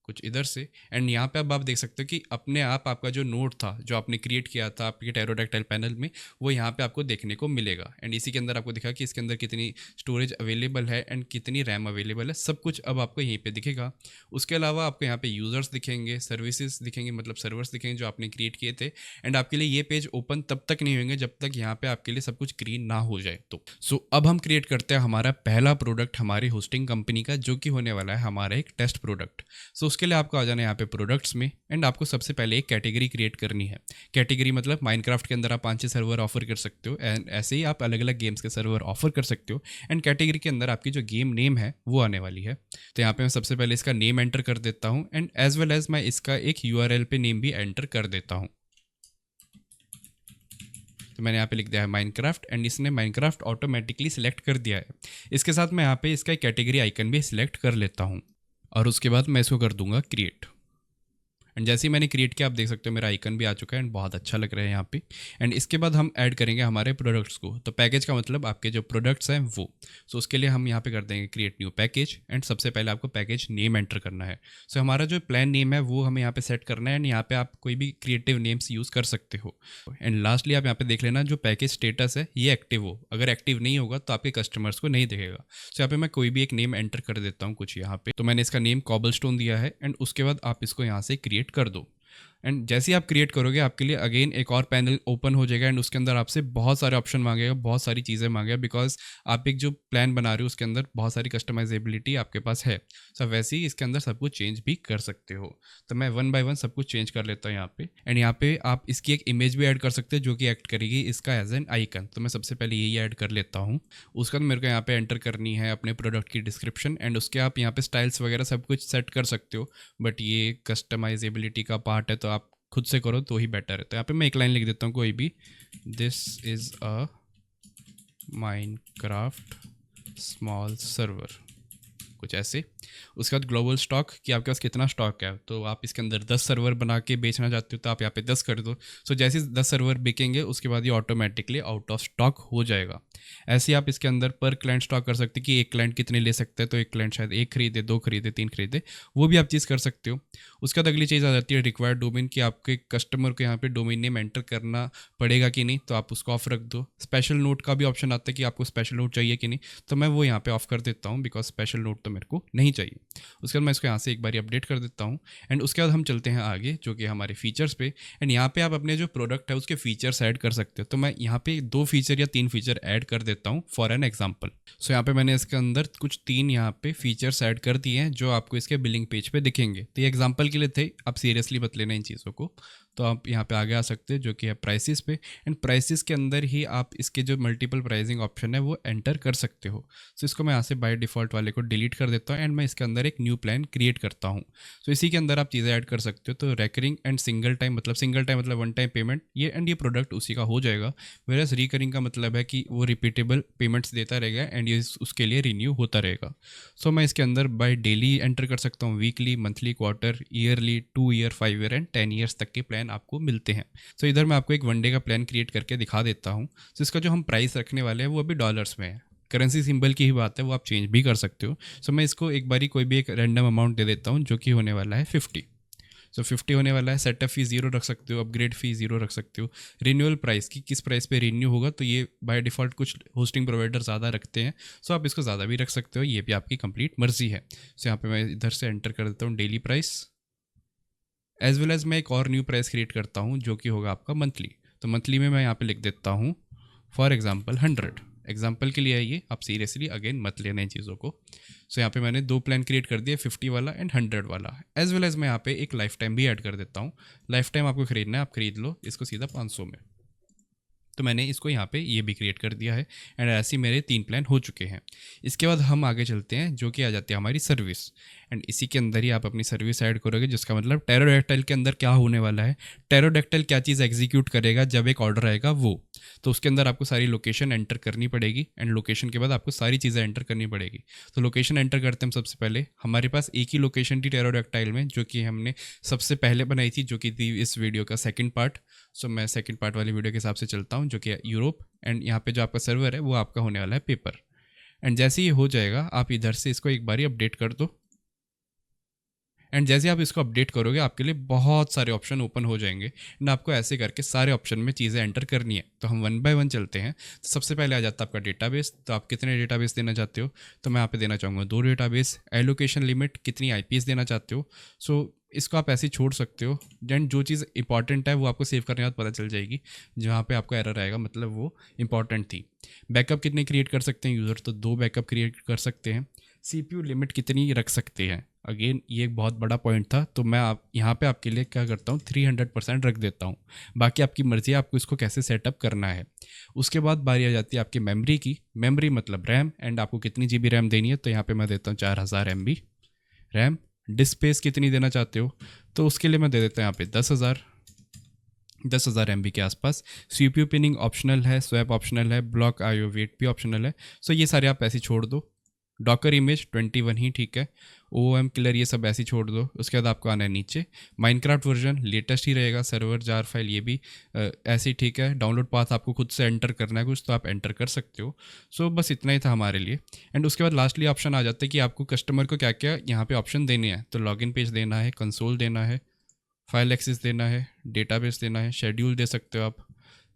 कुछ इधर से। एंड यहाँ पे अब आप देख सकते हो कि अपने आप आपका जो नोड था जो आपने क्रिएट किया था आपके टेरोडैक्टाइल पैनल में, वो यहाँ पे आपको देखने को मिलेगा। एंड इसी के अंदर आपको दिखा कि इसके अंदर कितनी स्टोरेज अवेलेबल है एंड कितनी रैम अवेलेबल है, सब कुछ अब आपको यहीं पे दिखेगा। उसके अलावा आपको यहाँ पे यूज़र्स दिखेंगे, सर्विसेज दिखेंगे, मतलब सर्वर्स दिखेंगे जो आपने क्रिएट किए थे। एंड आपके लिए ये पेज ओपन तब तक नहीं होंगे जब तक यहाँ पे आपके लिए सब कुछ ग्रीन ना हो जाए। तो अब हम क्रिएट करते हैं हमारा पहला प्रोडक्ट हमारी होस्टिंग कंपनी का, जो कि होने वाला है हमारा एक टेस्ट प्रोडक्ट। उसके लिए आपको आ जाना है यहाँ पे प्रोडक्ट्स में। एंड आपको सबसे पहले एक कैटेगरी क्रिएट करनी है। कैटेगरी मतलब माइनक्राफ्ट के अंदर आप 5-6 सर्वर ऑफर कर सकते हो, एंड ऐसे ही आप अलग अलग गेम्स के सर्वर ऑफर कर सकते हो। एंड कैटेगरी के अंदर आपकी जो गेम नेम है वो आने वाली है। तो यहाँ पे मैं सबसे पहले इसका नेम एंटर कर देता हूँ, एंड एज वेल एज मैं इसका एक यूआरएल पे नेम भी एंटर कर देता हूँ। तो मैंने यहाँ पे लिख दिया है माइनक्राफ्ट, एंड इसने माइनक्राफ्ट ऑटोमेटिकली सिलेक्ट कर दिया है। इसके साथ मैं यहाँ पे इसका कैटेगरी आइकन भी सिलेक्ट कर लेता हूँ, और उसके बाद मैं इसको कर दूंगा क्रिएट। एंड जैसे ही मैंने क्रिएट किया आप देख सकते हो मेरा आइकन भी आ चुका है एंड बहुत अच्छा लग रहा है यहाँ पे। एंड इसके बाद हम ऐड करेंगे हमारे प्रोडक्ट्स को। तो पैकेज का मतलब आपके जो प्रोडक्ट्स हैं वो। सो उसके लिए हम यहाँ पे कर देंगे क्रिएट न्यू पैकेज, एंड सबसे पहले आपको पैकेज नेम एंटर करना है। सो हमारा जो प्लान नेम है वो हमें यहाँ पे सेट करना है, एंड यहाँ पे आप कोई भी क्रिएटिव नेम्स यूज़ कर सकते हो। एंड लास्टली आप यहाँ पे देख लेना जो पैकेज स्टेटस है ये एक्टिव हो। अगर एक्टिव नहीं होगा तो आपके कस्टमर्स को नहीं दिखेगा। सो यहाँ पे मैं कोई भी एक नेम एंटर कर देता हूँ कुछ यहाँ पे। तो मैंने इसका नेम कॉबलस्टोन दिया है, एंड उसके बाद आप इसको यहाँ से क्रिएट कर दो। एंड जैसे ही आप क्रिएट करोगे आपके लिए अगेन एक और पैनल ओपन हो जाएगा, एंड उसके अंदर आपसे बहुत सारे ऑप्शन मांगेगा, बहुत सारी चीज़ें मांगेगा, बिकॉज आप एक जो प्लान बना रहे हो उसके अंदर बहुत सारी कस्टमाइजेबिलिटी आपके पास है। सो वैसे ही इसके अंदर सब कुछ चेंज भी कर सकते हो। तो मैं 1 बाय 1 सब कुछ चेंज कर लेता हूँ यहाँ पे। एंड यहाँ पे आप इसकी एक इमेज भी ऐड कर सकते हो जो कि एक्ट करेगी इसका एज एन आइकन। तो मैं सबसे पहले यही ऐड कर लेता हूँ। उसके बाद मेरे को यहाँ पे एंटर करनी है अपने प्रोडक्ट की डिस्क्रिप्शन, एंड उसके आप यहाँ पे स्टाइल्स वगैरह सब कुछ सेट कर सकते हो, बट ये कस्टमाइजेबिलिटी का पार्ट है तो आप खुद से करो तो ही बेटर है। तो यहाँ पे मैं एक लाइन लिख देता हूँ कोई भी, this is a Minecraft small server, कुछ ऐसे। उसके बाद ग्लोबल स्टॉक कि आपके पास कितना स्टॉक है। तो आप इसके अंदर 10 सर्वर बना के बेचना चाहते हो तो आप यहाँ पे 10 कर दो। सो जैसे 10 सर्वर बिकेंगे उसके बाद ये ऑटोमेटिकली आउट ऑफ स्टॉक हो जाएगा। ऐसे ही आप इसके अंदर पर क्लाइंट स्टॉक कर सकते हैं कि एक क्लाइंट कितने ले सकते हैं। तो एक क्लाइंट शायद 1 खरीदे, 2 खरीदे, 3 खरीदे, वो भी आप चीज़ कर सकते हो। उसके बाद अगली चीज़ आ जाती है रिक्वायर्ड डोमेन कि आपके कस्टमर को यहाँ पे डोमेन नेम एंटर करना पड़ेगा कि नहीं, तो आप उसको ऑफ रख दो। स्पेशल नोट का भी ऑप्शन आता है कि आपको स्पेशल नोट चाहिए कि नहीं, तो मैं वो यहाँ पे ऑफ कर देता हूँ बिकॉज स्पेशल नोट तो मेरे को नहीं चाहिए। उसके बाद मैं इसको यहाँ से एक बार अपडेट कर देता हूँ। एंड उसके बाद हम चलते हैं आगे जो कि हमारे फीचर्स पे। एंड यहाँ पे आप अपने जो प्रोडक्ट है उसके फीचर्स ऐड कर सकते हो। तो मैं यहाँ पे 2 फीचर या 3 फीचर ऐड कर देता हूँ फॉर एन एग्जाम्पल। सो यहाँ पे मैंने इसके अंदर कुछ 3 यहाँ पे फीचर्स ऐड कर दिए हैं जो आपको इसके बिलिंग पेज पे दिखेंगे। तो ये एग्जाम्पल के लिए थे, आप सीरियसली मत लेना इन चीज़ों को। तो आप यहाँ पे आगे आ सकते हैं जो कि है प्राइसेस पे। एंड प्राइसेस के अंदर ही आप इसके जो मल्टीपल प्राइसिंग ऑप्शन है वो एंटर कर सकते हो। सो इसको मैं यहाँ से बाय डिफ़ॉल्ट वाले को डिलीट कर देता हूँ, एंड मैं इसके अंदर एक न्यू प्लान क्रिएट करता हूँ। सो इसी के अंदर आप चीज़ें ऐड कर सकते हो। तो रेकरिंग एंड सिंगल टाइम मतलब 1 टाइम पेमेंट, ये एंड ये प्रोडक्ट उसी का हो जाएगा। वेरस रिकरिंग का मतलब है कि वो रिपीटेबल पेमेंट्स देता रहेगा एंड ये उसके लिए रिन्यू होता रहेगा। सो मैं इसके अंदर बाय डेली एंटर कर सकता हूँ, weekly, monthly, quarter, yearly, 2 year, 5 year and 10 years तक के प्लान आपको मिलते हैं। सो इधर मैं आपको एक 1 डे का प्लान क्रिएट करके दिखा देता हूँ। सो इसका जो हम प्राइस रखने वाले हैं वो अभी डॉलर्स में है। करेंसी सिंबल की ही बात है, वो आप चेंज भी कर सकते हो। सो मैं इसको एक बारी कोई भी एक रैंडम अमाउंट दे देता हूँ जो कि होने वाला है 50। सो 50 होने वाला है। सेटअप फी 0 रख सकते हो, अपग्रेड फी 0 रख सकते हो। रिन्यूअल प्राइस की किस प्राइस पे रिन्यू होगा, तो ये बाय डिफ़ॉल्ट कुछ होस्टिंग प्रोवाइडर ज़्यादा रखते हैं, सो आप इसको ज़्यादा भी रख सकते हो, ये भी आपकी कंप्लीट मर्जी है। सो यहाँ पे मैं इधर से एंटर कर देता हूँ daily price, as well as मैं एक और न्यू प्राइस क्रिएट करता हूँ जो कि होगा आपका मंथली। तो मंथली में मैं यहाँ पे लिख देता हूँ फॉर एग्जाम्पल 100। एग्जाम्पल के लिए है ये, आप सीरियसली अगेन मत लेना इन चीज़ों को। सो यहाँ पे मैंने 2 प्लान क्रिएट कर दिए, 50 वाला एंड 100 वाला। एज वेल एज मैं यहाँ पे एक लाइफ टाइम भी ऐड कर देता हूँ। लाइफ टाइम आपको खरीदना है, आप खरीद लो इसको सीधा 500 में। तो मैंने इसको यहाँ पे ये भी क्रिएट कर दिया है, एंड ऐसे मेरे 3 प्लान हो चुके हैं। इसके बाद हम आगे चलते हैं जो कि आ जाती है हमारी सर्विस। एंड इसी के अंदर ही आप अपनी सर्विस ऐड करोगे, जिसका मतलब टेरोडैक्टाइल के अंदर क्या होने वाला है, टेरोडैक्टाइल क्या चीज़ एग्जीक्यूट करेगा जब एक ऑर्डर आएगा वो। तो उसके अंदर आपको सारी लोकेशन एंटर करनी पड़ेगी, एंड लोकेशन के बाद आपको सारी चीज़ें एंटर करनी पड़ेगी। तो लोकेशन एंटर करते हैं हम सबसे पहले। हमारे पास एक ही लोकेशन थी टेरोडैक्टाइल में जो कि हमने सबसे पहले बनाई थी, जो कि थी इस वीडियो का सेकंड पार्ट। सो मैं सेकंड पार्ट वाली वीडियो के हिसाब से चलता हूँ जो कि यूरोप। एंड यहाँ पे जो आपका सर्वर है वो आपका होने वाला है पेपर। एंड जैसे ही हो जाएगा आप इधर से इसको एक बारी अपडेट कर दो। एंड जैसे आप इसको अपडेट करोगे आपके लिए बहुत सारे ऑप्शन ओपन हो जाएंगे एंड आपको ऐसे करके सारे ऑप्शन में चीज़ें एंटर करनी है। तो हम वन बाय वन चलते हैं। तो सबसे पहले आ जाता है आपका डेटाबेस। तो आप कितने डेटाबेस देना चाहते हो? तो मैं यहाँ पे देना चाहूँगा 2 डेटाबेस। एलोकेशन लिमिट कितनी आईपीएस देना चाहते हो? सो इसको आप ऐसे ही छोड़ सकते हो। देन जो चीज़ इंपॉर्टेंट है वो आपको सेव करने के बाद पता चल जाएगी, जहाँ पे आपको एरर आएगा मतलब वो इंपॉर्टेंट थी। बैकअप कितने क्रिएट कर सकते हैं यूज़र? तो 2 बैकअप क्रिएट कर सकते हैं। सीपीयू लिमिट कितनी रख सकते हैं? अगेन ये एक बहुत बड़ा पॉइंट था, तो मैं आप यहाँ पे आपके लिए क्या करता हूँ 300% रख देता हूँ। बाकी आपकी मर्ज़ी है आपको इसको कैसे सेटअप करना है। उसके बाद बारी आ जाती है आपकी मेमोरी की। मेमोरी मतलब रैम, एंड आपको कितनी जीबी रैम देनी है? तो यहाँ पे मैं देता हूँ 4000 MB रैम। डिस्क स्पेस कितनी देना चाहते हो? तो उसके लिए मैं दे देता हूँ यहाँ पे 10,000 MB के आसपास। CPU पिनिंग ऑप्शनल है, स्वैप ऑप्शनल है, ब्लॉक IO वेट भी ऑप्शनल है। सो ये सारे आप ऐसे छोड़ दो। डॉकर इमेज 21 ही ठीक है। OOM किलर ये सब ऐसे ही छोड़ दो। उसके बाद आपको आना है नीचे। माइनक्राफ्ट वर्जन लेटेस्ट ही रहेगा। सर्वर जार फाइल ये भी ऐसे ही ठीक है। डाउनलोड पाथ आपको खुद से एंटर करना है कुछ, तो आप एंटर कर सकते हो। सो बस इतना ही था हमारे लिए। एंड उसके बाद लास्टली ऑप्शन आ जाता है कि आपको कस्टमर को क्या क्या यहाँ पे ऑप्शन देने हैं। तो लॉगिन पेज देना है, कंसोल देना है, फाइल एक्सेस देना है, डेटाबेस देना है, शेड्यूल दे सकते हो आप,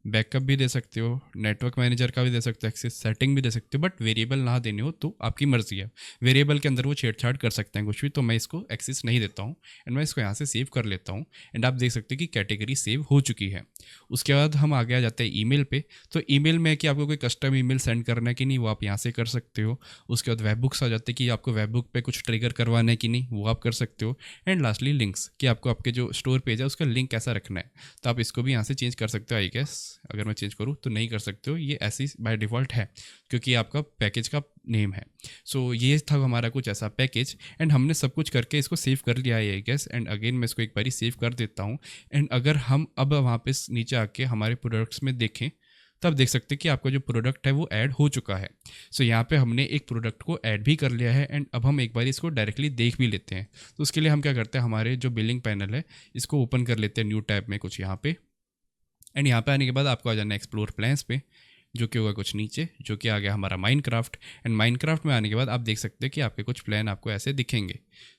बैकअप भी दे सकते हो, नेटवर्क मैनेजर का भी दे सकते हो, एक्सेस सेटिंग भी दे सकते हो। बट वेरिएबल ना देने हो तो आपकी मर्जी है। वेरिएबल के अंदर वो छेड़छाड़ कर सकते हैं कुछ भी, तो मैं इसको एक्सेस नहीं देता हूँ एंड मैं इसको यहाँ से सेव कर लेता हूँ। एंड आप देख सकते हो कि कैटेगरी सेव हो चुकी है। उसके बाद हम आगे आ जाते हैं ईमेल पे। तो ईमेल में कि आपको कोई कस्टम ईमेल सेंड करना है कि नहीं, वो आप यहाँ से कर सकते हो। उसके बाद वेब बुक्स आ जाते हैं कि आपको वेब बुक पे कुछ ट्रिगर करवाना है कि नहीं, वो आप कर सकते हो। एंड लास्टली लिंक्स, कि आपको आपके जो स्टोर पेज है उसका लिंक कैसा रखना है, तो आप इसको भी यहाँ से चेंज कर सकते हो। आई गेस अगर मैं चेंज करूँ तो नहीं कर सकते हो, ये ऐसी बाय डिफ़ॉल्ट है क्योंकि आपका पैकेज का नेम है। सो ये था हमारा कुछ ऐसा पैकेज एंड हमने सब कुछ करके इसको सेव कर लिया है आई गेस। एंड अगेन मैं इसको एक बारी सेव कर देता हूँ। एंड अगर हम अब वहाँ पे नीचे आके हमारे प्रोडक्ट्स में देखें तब देख सकते हैं कि आपका जो प्रोडक्ट है वो ऐड हो चुका है। सो यहाँ पे हमने एक प्रोडक्ट को ऐड भी कर लिया है एंड अब हम एक बार इसको डायरेक्टली देख भी लेते हैं। तो उसके लिए हम क्या करते हैं, हमारे जो बिलिंग पैनल है इसको ओपन कर लेते हैं न्यू टैब में कुछ यहाँ पे। एंड यहाँ पे आने के बाद आपको आ जाना है एक्सप्लोर प्लान्स पे, जो कि होगा कुछ नीचे, जो कि आ गया हमारा माइनक्राफ्ट। एंड माइनक्राफ्ट में आने के बाद आप देख सकते हैं कि आपके कुछ प्लान आपको ऐसे दिखेंगे।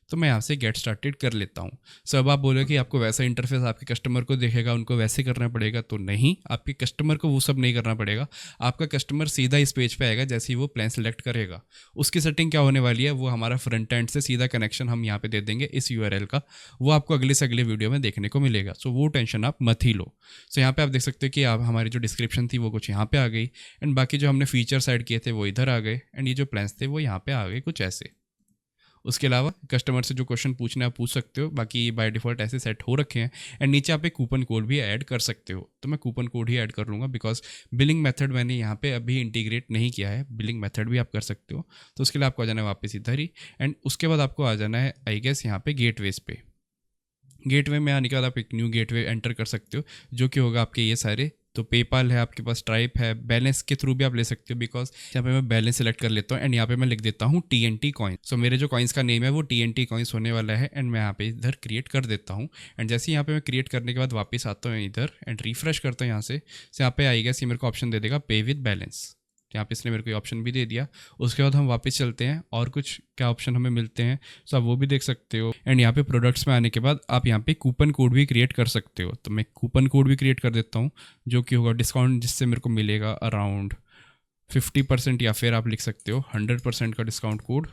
तो मैं यहाँ से गेट स्टार्टेड कर लेता हूँ। सब आप बोलोगे कि आपको वैसा इंटरफेस आपके कस्टमर को दिखेगा, उनको वैसे करना पड़ेगा, तो नहीं, आपके कस्टमर को वो सब नहीं करना पड़ेगा। आपका कस्टमर सीधा इस पेज पे आएगा जैसे ही वो प्लान सेलेक्ट करेगा। उसकी सेटिंग क्या होने वाली है, वो हमारा फ्रंट एंड से सीधा कनेक्शन हम यहाँ पे दे देंगे इस URL का। वो आपको अगले से अगले वीडियो में देखने को मिलेगा। सो वो टेंशन आप मत ही लो। सो यहाँ पे आप देख सकते हो कि आप हमारी जो डिस्क्रिप्शन थी वो कुछ यहाँ पे आ गई एंड बाकी जो हमने फीचर्स ऐड किए थे वो इधर आ गए एंड ये जो प्लान्स थे वो यहाँ पे आ गए कुछ ऐसे। उसके अलावा कस्टमर से जो क्वेश्चन पूछना है आप पूछ सकते हो, बाकी बाय डिफ़ॉल्ट ऐसे सेट हो रखे हैं। एंड नीचे आप एक कूपन कोड भी ऐड कर सकते हो, तो मैं कूपन कोड ही ऐड कर लूँगा बिकॉज बिलिंग मेथड मैंने यहाँ पे अभी इंटीग्रेट नहीं किया है। बिलिंग मेथड भी आप कर सकते हो, तो उसके लिए आपको आ जाना है वापस इधर ही। एंड उसके बाद आपको आ जाना है आई गेस यहाँ पे गेटवेज पे। गेटवे में आने के बाद आप एक न्यू गेटवे एंटर कर सकते हो, जो कि होगा आपके ये सारे। तो पेपाल है आपके पास, स्ट्राइप है, बैलेंस के थ्रू भी आप ले सकते हो बिकॉज यहाँ पे मैं बैलेंस सेलेक्ट कर लेता हूँ एंड यहाँ पे मैं लिख देता हूँ TNT कॉइन। सो मेरे जो कॉइन्स का नेम है वो TNT कॉइन्स होने वाला है एंड मैं यहाँ पे इधर क्रिएट कर देता हूँ। एंड जैसे ही यहाँ पे मैं क्रिएट करने के बाद वापस आता हूँ इधर एंड रिफ्रेश करता हूँ यहाँ से यहाँ पे आएगा, ये मेरे को ऑप्शन दे देगा पे विद बैलेंस। यहाँ पे इसने मेरे को ऑप्शन भी दे दिया। उसके बाद हम वापस चलते हैं और कुछ क्या ऑप्शन हमें मिलते हैं, सो आप वो भी देख सकते हो। एंड यहाँ पे प्रोडक्ट्स में आने के बाद आप यहाँ पे कूपन कोड भी क्रिएट कर सकते हो, तो मैं कूपन कोड भी क्रिएट कर देता हूँ, जो कि होगा डिस्काउंट, जिससे मेरे को मिलेगा अराउंड 50% या फिर आप लिख सकते हो 100% का डिस्काउंट कोड।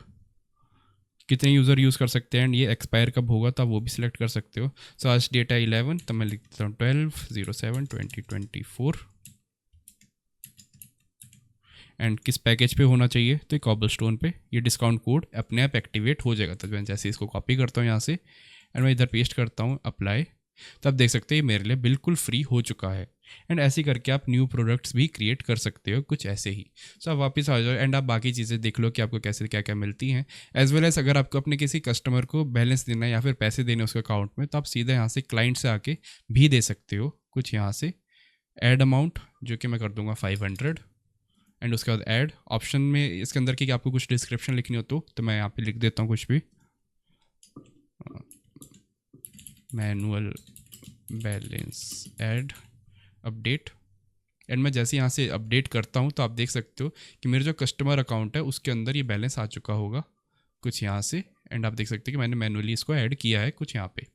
कितने यूज़र यूज़ कर सकते हैं एंड ये एक्सपायर कब होगा तो आप वो भी सिलेक्ट कर सकते हो। सो आज डेट है 11, तो मैं लिख देता हूँ 12/07/2024 एंड किस पैकेज पे होना चाहिए, तो कॉबलस्टोन पे। ये डिस्काउंट कोड अपने आप एक्टिवेट हो जाएगा। तो मैं जैसे इसको कॉपी करता हूँ यहाँ से एंड मैं इधर पेस्ट करता हूँ अप्लाई, तो आप देख सकते हैं मेरे लिए बिल्कुल फ्री हो चुका है। एंड ऐसे करके आप न्यू प्रोडक्ट्स भी क्रिएट कर सकते हो कुछ ऐसे ही। सो आप वापस आ जाओ एंड आप बाकी चीज़ें देख लो कि आपको कैसे क्या क्या मिलती हैं। एज वेल एज अगर आपको अपने किसी कस्टमर को बैलेंस देना है या फिर पैसे देने उसके अकाउंट में, तो आप सीधा यहाँ से क्लाइंट से आके भी दे सकते हो कुछ यहाँ से। ऐड अमाउंट जो कि मैं कर दूंगा 500 एंड उसके बाद ऐड ऑप्शन में इसके अंदर की आपको कुछ डिस्क्रिप्शन लिखनी हो तो मैं यहाँ पे लिख देता हूँ कुछ भी, manual balance add update. And मैं जैसे यहाँ से अपडेट करता हूँ तो आप देख सकते हो कि मेरे जो कस्टमर अकाउंट है उसके अंदर ये बैलेंस आ चुका होगा कुछ यहाँ से। एंड आप देख सकते हैं कि मैंने मैनुअली इसको ऐड किया है कुछ यहाँ पे।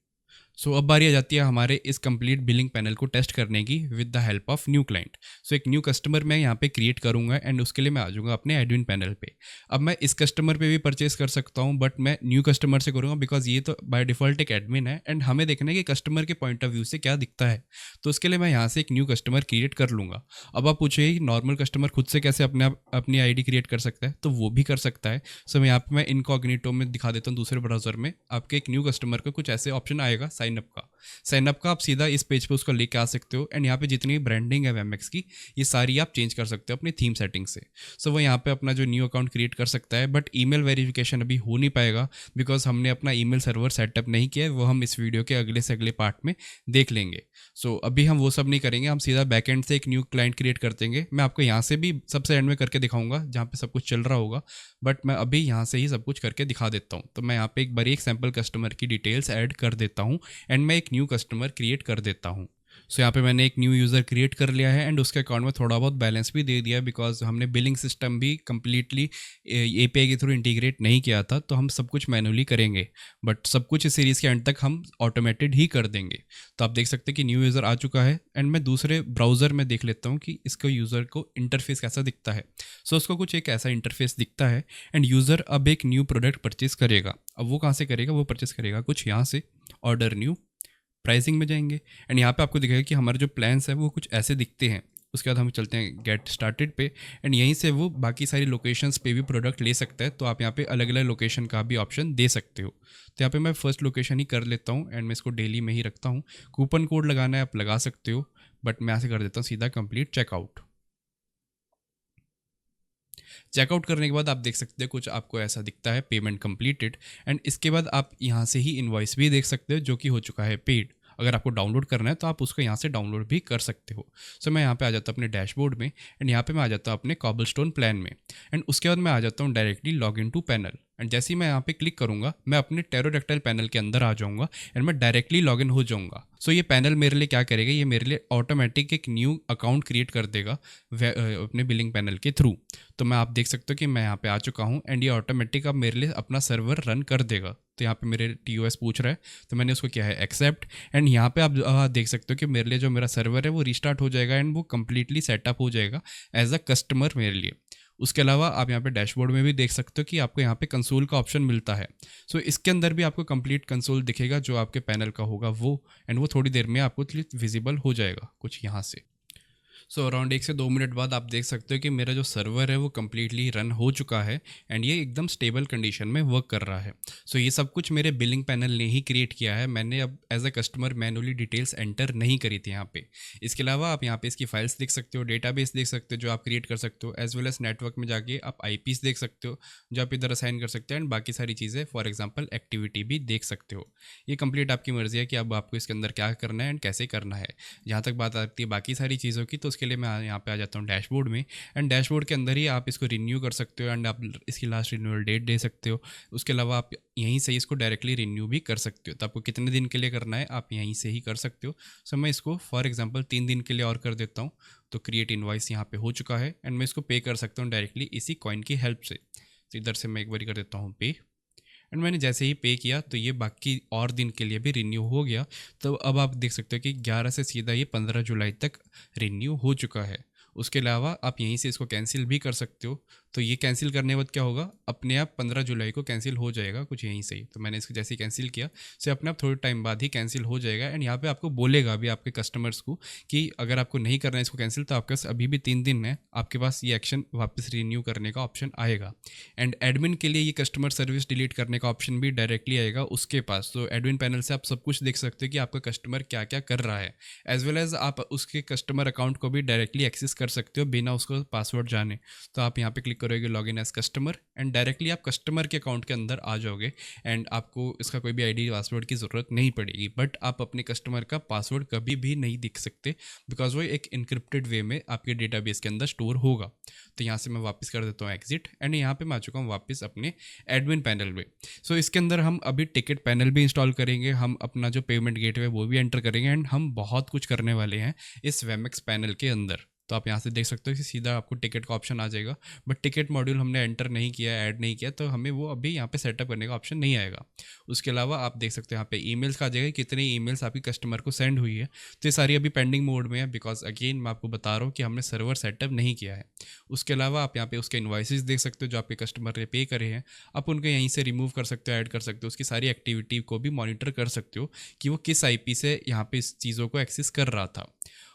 सो अब बारी आ जाती है हमारे इस कंप्लीट बिलिंग पैनल को टेस्ट करने की with the help of new client. So एक न्यू कस्टमर मैं यहाँ पे क्रिएट करूँगा एंड उसके लिए मैं आ जाऊँगा अपने एडमिन पैनल पे। अब मैं इस कस्टमर पे भी परचेस कर सकता हूँ, बट मैं न्यू कस्टमर से करूँगा बिकॉज ये तो बाय डिफॉल्ट एक एडमिन है एंड हमें देखना है कि कस्टमर के पॉइंट ऑफ व्यू से क्या दिखता है। तो उसके लिए मैं यहाँ से एक न्यू कस्टमर क्रिएट कर लूँगा। अब आप पूछिए कि नॉर्मल कस्टमर खुद से कैसे अपने आप अपनी आईडी क्रिएट कर सकता है, तो वो भी कर सकता है। सो मैं यहाँ पे मैं इनकॉग्निटो में दिखा देता हूँ दूसरे ब्राउजर में। आपके एक न्यू कस्टमर को कुछ ऐसे ऑप्शन आएगा साइनअप का आप सीधा इस पेज पे उसको लेके आ सकते हो एंड यहाँ पे जितनी ब्रांडिंग है वेमएक्स की ये सारी आप चेंज कर सकते हो अपनी थीम सेटिंग से। सो वो यहाँ पे अपना जो न्यू अकाउंट क्रिएट कर सकता है, बट ईमेल वेरिफिकेशन अभी हो नहीं पाएगा बिकॉज हमने अपना ईमेल सर्वर सेटअप नहीं किया है। वो हम इस वीडियो के अगले से अगले पार्ट में देख लेंगे। सो अभी हम वो सब नहीं करेंगे, हम सीधा बैकएंड से एक न्यू क्लाइंट क्रिएट कर देंगे। मैं आपको यहाँ से भी सबसे एंड में करके दिखाऊंगा जहाँ पे सब कुछ चल रहा होगा, बट मैं अभी यहाँ से ही सब कुछ करके दिखा देता हूँ। तो मैं यहाँ पे एक बार एक सैम्पल कस्टमर की डिटेल्स ऐड कर देता हूँ एंड मैं एक न्यू कस्टमर क्रिएट कर देता हूँ। सो यहाँ पे मैंने एक न्यू यूज़र क्रिएट कर लिया है एंड उसके अकाउंट में थोड़ा बहुत बैलेंस भी दे दिया बिकॉज हमने बिलिंग सिस्टम भी कम्प्लीटली एपीआई के थ्रू इंटीग्रेट नहीं किया था, तो हम सब कुछ मैनुअली करेंगे, बट सब कुछ इस सीरीज़ के एंड तक हम ऑटोमेटेड ही कर देंगे। तो आप देख सकते हैं कि न्यू यूज़र आ चुका है एंड मैं दूसरे ब्राउज़र में देख लेता हूँ कि इसको यूज़र को इंटरफेस कैसा दिखता है। सो उसको कुछ एक ऐसा इंटरफेस दिखता है एंड यूज़र अब एक न्यू प्रोडक्ट परचेस करेगा। अब वो कहाँ से करेगा, वो परचेस करेगा कुछ यहाँ से ऑर्डर न्यू, प्राइसिंग में जाएंगे एंड यहाँ पे आपको दिखेगा कि हमारे जो प्लान्स हैं वो कुछ ऐसे दिखते हैं। उसके बाद हम चलते हैं गेट स्टार्टेड पे एंड यहीं से वो बाकी सारी लोकेशंस पे भी प्रोडक्ट ले सकता है। तो आप यहाँ पे अलग अलग लोकेशन का भी ऑप्शन दे सकते हो। तो यहाँ पे मैं फर्स्ट लोकेशन ही कर लेता हूँ एंड मैं इसको डेली में ही रखता हूँ। कूपन कोड लगाना है आप लगा सकते हो, बट मैं ऐसे कर देता हूँ सीधा कंप्लीट चेकआउट। चेकआउट करने के बाद आप देख सकते हो कुछ आपको ऐसा दिखता है पेमेंट कंप्लीटेड एंड इसके बाद आप यहाँ से ही इनवॉइस भी देख सकते हो जो कि हो चुका है पेड। अगर आपको डाउनलोड करना है तो आप उसको यहाँ से डाउनलोड भी कर सकते हो। सो मैं यहाँ पे आ जाता हूँ अपने डैशबोर्ड में एंड यहाँ पे मैं आ जाता हूँ अपने कॉबलस्टोन प्लान में एंड उसके बाद मैं आ जाता हूँ directly log in to panel and जैसे ही मैं यहाँ पे क्लिक करूँगा मैं अपने टेरोडैक्टाइल पैनल के अंदर आ जाऊँगा एंड मैं डायरेक्टली लॉग इन हो जाऊँगा। सो ये पैनल मेरे लिए क्या करेगा, ये मेरे लिए ऑटोमेटिक एक न्यू अकाउंट क्रिएट कर देगा अपने बिलिंग पैनल के थ्रू। तो मैं आप देख सकते हो कि मैं यहाँ पे आ चुका हूँ एंड ये ऑटोमेटिक अब मेरे लिए अपना सर्वर रन कर देगा। तो यहाँ पे मेरे TOS पूछ रहा है तो मैंने उसको किया है एक्सेप्ट एंड यहाँ पे आप देख सकते हो कि मेरे लिए जो मेरा सर्वर है वो रिस्टार्ट हो जाएगा एंड वो कम्प्लीटली सेटअप हो जाएगा एज अ कस्टमर मेरे लिए। उसके अलावा आप यहाँ पे डैशबोर्ड में भी देख सकते हो कि आपको यहाँ पे कंसोल का ऑप्शन मिलता है। सो इसके अंदर भी आपको कंप्लीट कंसोल दिखेगा जो आपके पैनल का होगा वो, एंड वो थोड़ी देर में आपको विजिबल हो जाएगा कुछ यहाँ से। सो अराउंड 1 से 2 मिनट बाद आप देख सकते हो कि मेरा जो सर्वर है वो कम्प्लीटली रन हो चुका है एंड ये एकदम स्टेबल कंडीशन में वर्क कर रहा है। सो ये सब कुछ मेरे बिलिंग पैनल ने ही क्रिएट किया है। मैंने अब as a customer manually details enter नहीं करी थी यहाँ पे। इसके अलावा आप यहाँ पे इसकी फाइल्स देख सकते हो, डेटाबेस देख सकते हो जो आप क्रिएट कर सकते हो, एज वेल एज नेटवर्क में जाके आप IPs देख सकते हो जो आप इधर असाइन कर सकते हो एंड बाकी सारी चीज़ें फॉर एग्जाम्पल एक्टिविटी भी देख सकते हो। ये कंप्लीट आपकी मर्जी है कि अब आपको इसके अंदर क्या करना है एंड कैसे करना है। जहाँ तक बात आती है बाकी सारी चीज़ों की, तो उसके लिए मैं यहाँ पे आ जाता हूँ डैशबोर्ड में एंड डैशबोर्ड के अंदर ही आप इसको रिन्यू कर सकते हो एंड आप इसकी लास्ट रिन्यूअल डेट दे सकते हो। उसके अलावा आप यहीं से इसको डायरेक्टली रिन्यू भी कर सकते हो। तो आपको कितने दिन के लिए करना है आप यहीं से ही कर सकते हो। सो मैं इसको फॉर एग्जांपल 3 दिन के लिए और कर देता हूँ। तो क्रिएट इनवॉइस यहाँ पे हो चुका है एंड मैं इसको पे कर सकता हूँ डायरेक्टली इसी कॉइन की हेल्प से। तो इधर से मैं एक बार कर देता हूँ पे एंड मैंने जैसे ही पे किया तो ये बाकी और दिन के लिए भी रिन्यू हो गया। तो अब आप देख सकते हो कि 11 से सीधा ये 15 जुलाई तक रिन्यू हो चुका है। उसके अलावा आप यहीं से इसको कैंसिल भी कर सकते हो। तो ये कैंसिल करने के बाद क्या होगा, अपने आप 15 जुलाई को कैंसिल हो जाएगा कुछ यहीं से ही। तो मैंने इसको जैसे ही कैंसिल किया से अपने आप थोड़े टाइम बाद ही कैंसिल हो जाएगा एंड यहाँ पे आपको बोलेगा अभी आपके कस्टमर्स को कि अगर आपको नहीं करना है इसको कैंसिल तो आपके पास अभी भी 3 दिन है, आपके पास ये एक्शन वापस रिन्यू करने का ऑप्शन आएगा। एंड एडमिन के लिए ये कस्टमर सर्विस डिलीट करने का ऑप्शन भी डायरेक्टली आएगा उसके पास। तो एडमिन पैनल से आप सब कुछ देख सकते हो कि आपका कस्टमर क्या क्या कर रहा है, एज वेल एज आप उसके कस्टमर अकाउंट को भी डायरेक्टली एक्सेस कर सकते हो बिना उसको पासवर्ड जाने। तो आप यहाँ पे क्लिक करोगे log in as customer and directly आप कस्टमर के अकाउंट के अंदर आ जाओगे एंड आपको इसका कोई भी आईडी पासवर्ड की ज़रूरत नहीं पड़ेगी। बट आप अपने कस्टमर का पासवर्ड कभी भी नहीं दिख सकते बिकॉज वो एक इनक्रिप्टेड वे में आपके डेटाबेस के अंदर स्टोर होगा। तो यहाँ से मैं वापस कर देता हूँ एग्जिट एंड यहाँ पे मैं आ चुका हूँ वापस अपने एडमिन पैनल में। सो इसके अंदर हम अभी टिकट पैनल भी इंस्टॉल करेंगे, हम अपना जो पेमेंट गेटवे वो भी एंटर करेंगे एंड हम बहुत कुछ करने वाले हैं इस वेमेक्स पैनल के अंदर। तो आप यहाँ से देख सकते हो कि सीधा आपको टिकट का ऑप्शन आ जाएगा, बट टिकट मॉड्यूल हमने एंटर नहीं किया, ऐड नहीं किया, तो हमें वो अभी यहाँ पे सेटअप करने का ऑप्शन नहीं आएगा। उसके अलावा आप देख सकते हो यहाँ पे ईमेल्स का आ जाएगा, कितनी ईमेल्स आपकी कस्टमर को सेंड हुई है। तो ये सारी अभी पेंडिंग मोड में है, बिकॉज अगेन मैं आपको बता रहा हूँ कि हमने सर्वर सेटअप नहीं किया है। उसके अलावा आप यहाँ पे उसके इन्वाइसेस देख सकते हो जो आपके कस्टमर ने पे करे हैं, आप उनको यहीं से रिमूव कर सकते हो, ऐड कर सकते हो, उसकी सारी एक्टिविटी को भी मॉनिटर कर सकते हो कि वो किस आईपी से यहाँ पे इस चीज़ों को एक्सेस कर रहा था।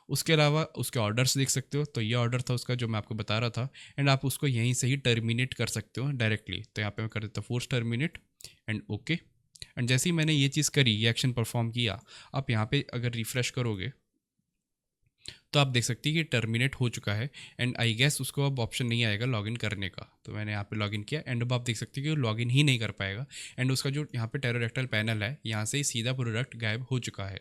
उसके अलावा उसके ऑर्डर्स देख सकते हो, तो ये ऑर्डर था उसका जो मैं आपको बता रहा था, एंड आप उसको यहीं से ही टर्मिनेट कर सकते हो डायरेक्टली। तो यहाँ पे मैं कर देता हूँ force terminate and okay. And जैसे ही मैंने ये चीज़ करी, ये एक्शन परफॉर्म किया, आप यहाँ पे अगर रिफ्रेश करोगे तो आप देख सकते हैं कि टर्मिनेट हो चुका है। एंड आई गेस उसको अब ऑप्शन नहीं आएगा लॉगिन करने का। तो मैंने यहाँ पे लॉगिन किया एंड अब आप देख सकते हैं कि वो लॉगिन ही नहीं कर पाएगा, एंड उसका जो यहाँ पे टेरोरेक्टल पैनल है यहाँ से ही सीधा प्रोडक्ट गायब हो चुका है।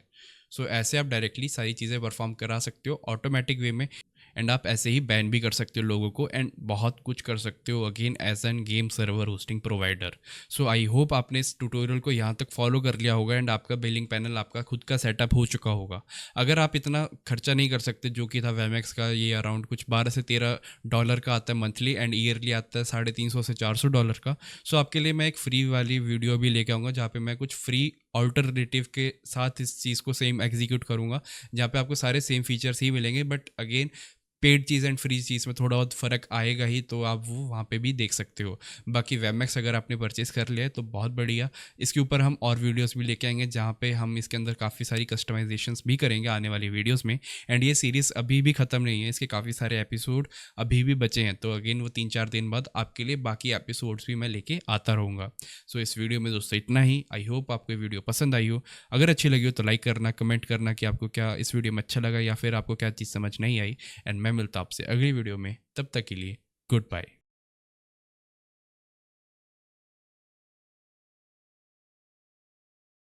सो ऐसे आप डायरेक्टली सारी चीज़ें परफॉर्म करा सकते हो ऑटोमेटिक वे में, एंड आप ऐसे ही बैन भी कर सकते हो लोगों को, एंड बहुत कुछ कर सकते हो again as an game server hosting provider. So I hope आपने इस ट्यूटोरियल को यहाँ तक फॉलो कर लिया होगा एंड आपका बिलिंग पैनल आपका खुद का सेटअप हो चुका होगा। अगर आप इतना खर्चा नहीं कर सकते जो कि था वेमेक्स का, ये अराउंड कुछ 12 से 13 डॉलर का आता है मंथली, एंड ईयरली आता है $350 से $400 का। सो आपके लिए मैं एक फ्री वाली वीडियो भी लेके आऊँगा जहाँ पे मैं कुछ फ्री ऑल्टरनेटिव के साथ इस चीज़ को सेम एग्जीक्यूट करूँगा, जहाँ पे आपको सारे सेम फीचर्स ही मिलेंगे, बट अगेन पेड चीज़ एंड फ्री चीज़ में थोड़ा बहुत फ़र्क आएगा ही, तो आप वो वहाँ पे भी देख सकते हो। बाकी वेबमैक्स अगर आपने परचेज़ कर लिया है तो बहुत बढ़िया, इसके ऊपर हम और वीडियोस भी लेके आएंगे जहाँ पे हम इसके अंदर काफ़ी सारी कस्टमाइजेशंस भी करेंगे आने वाली वीडियोस में। एंड ये सीरीज़ अभी भी ख़त्म नहीं है, इसके काफ़ी सारे एपिसोड अभी भी बचे हैं, तो अगेन वो 3-4 दिन बाद आपके लिए बाकी एपिसोड्स भी मैं लेके आता रहूँगा। सो इस वीडियो में दोस्तों इतना ही। आई होप आपको ये वीडियो पसंद आई हो। अगर अच्छी लगी हो तो लाइक करना, कमेंट करना कि आपको क्या इस वीडियो में अच्छा लगा या फिर आपको क्या चीज़ समझ नहीं आई, एंड मैं मिलता आपसे अगली वीडियो में। तब तक के लिए गुड बाय।